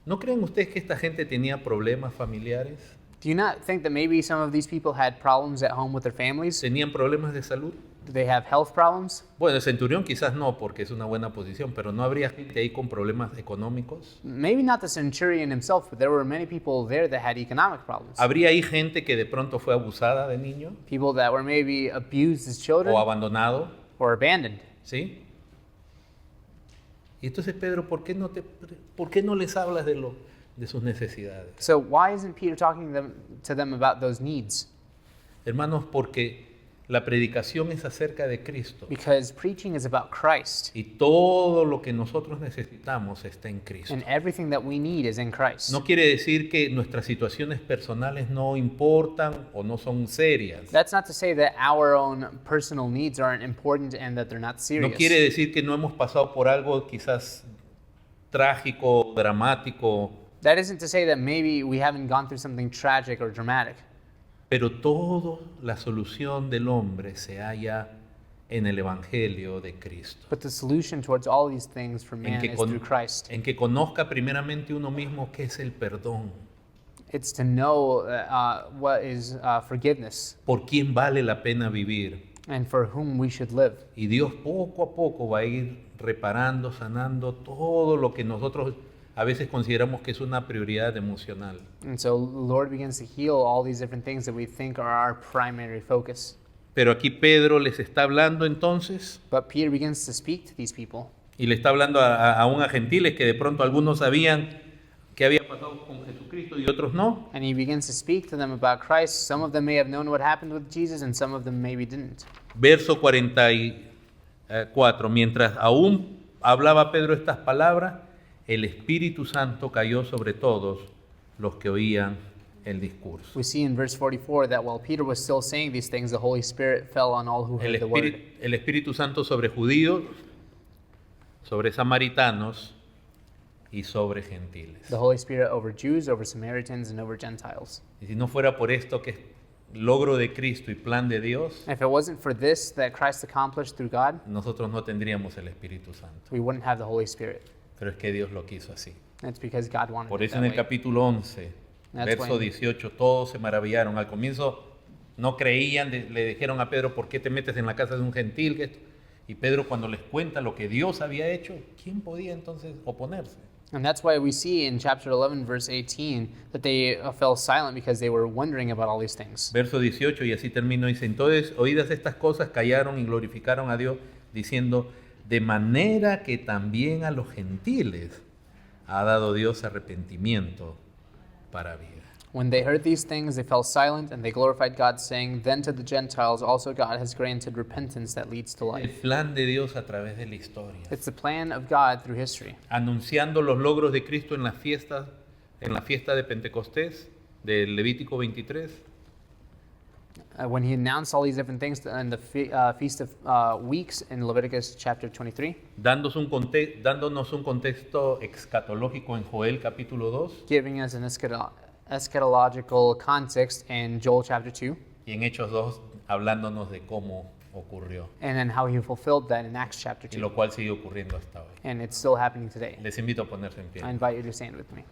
¿No creen ustedes que esta gente tenía problemas familiares? Do you not think that maybe some of these people had problems at home with their families? ¿Tenían problemas de salud? Do they have health problems? Bueno, el centurión quizás no, porque es una buena posición, pero ¿no habría gente ahí con problemas económicos? Maybe not the centurion himself, but there were many people there that had economic problems. ¿Habría ahí gente que de pronto fue abusada de niño People that were maybe abused as children o abandonado? or abandoned. ¿Sí? Y entonces, Pedro, ¿por qué no les hablas de sus necesidades? So why isn't Peter talking to them about those needs? Hermanos, porque la predicación es acerca de Cristo. Because preaching is about Christ, Y todo lo que nosotros necesitamos está en Cristo. and everything that we need is in Christ. No quiere decir que nuestras situaciones personales no importan o no son serias. That's not to say that our own personal needs aren't important and that they're not serious. No quiere decir que no hemos pasado por algo quizás trágico, dramático, That isn't to say that maybe we haven't gone through something tragic or dramatic. pero toda la solución del hombre se halla en el Evangelio de Cristo. But the solution towards all these things for man is through Christ. En que conozca primeramente uno mismo qué es el perdón, It's to know what is forgiveness por quién vale la pena vivir. and for whom we should live. Y Dios poco a poco va a ir reparando, sanando todo lo que nosotros a veces consideramos que es una prioridad emocional. And so the Lord begins to heal all these different things that we think are our primary focus. Pero aquí Pedro les está hablando entonces, But Peter begins to speak to these people. y le está hablando aún a gentiles que de pronto algunos sabían qué había pasado con Jesucristo y otros no. And he begins to speak to them about Christ. Some of them may have known what happened with Jesus, and some of them maybe didn't. Verso 44, mientras aún hablaba Pedro estas palabras, el Espíritu Santo cayó sobre todos los que oían el discurso. We see in verse 44 that while Peter was still saying these things, the Holy Spirit fell on all who heard the word. El Espíritu Santo sobre judíos, sobre samaritanos y sobre gentiles. The Holy Spirit over Jews, over Samaritans, and over Gentiles. Y si no fuera por esto que es logro de Cristo y plan de Dios, If it wasn't for this that Christ accomplished through God, nosotros no tendríamos el Espíritu Santo. we wouldn't have the Holy Spirit. Pero es que Dios lo quiso así. That's because God wanted Por it eso that en el way. capítulo 11, That's verso when- 18, todos se maravillaron. Al comienzo no creían, le dijeron a Pedro, ¿por qué te metes en la casa de un gentil? Que esto? Y Pedro, cuando les cuenta lo que Dios había hecho, ¿quién podía entonces oponerse? And that's why we see in chapter 11, verse 18, that they fell silent because they were wondering about all these things. Verso 18, y así termino, dice: entonces, oídas estas cosas, callaron y glorificaron a Dios, diciendo: de manera que también a los gentiles ha dado Dios arrepentimiento para vida. When they heard these things, they fell silent and they glorified God, saying, then to the Gentiles also God has granted repentance that leads to El life. plan de Dios a través de la historia, It's the plan of God through history, anunciando los logros de Cristo en la fiesta de Pentecostés, del Levítico 23, when he announced all these different things in the Feast of Weeks in Leviticus chapter 23, dándonos un contexto escatológico en Joel capítulo 2 giving us an eschatological context in Joel chapter 2, y en Hechos 2 hablándonos de cómo ocurrió, and then how he fulfilled that in Acts chapter y 2. lo cual sigue ocurriendo hasta hoy. And it's still happening today. Les invito a ponerse en pie. I invite you to stand with me.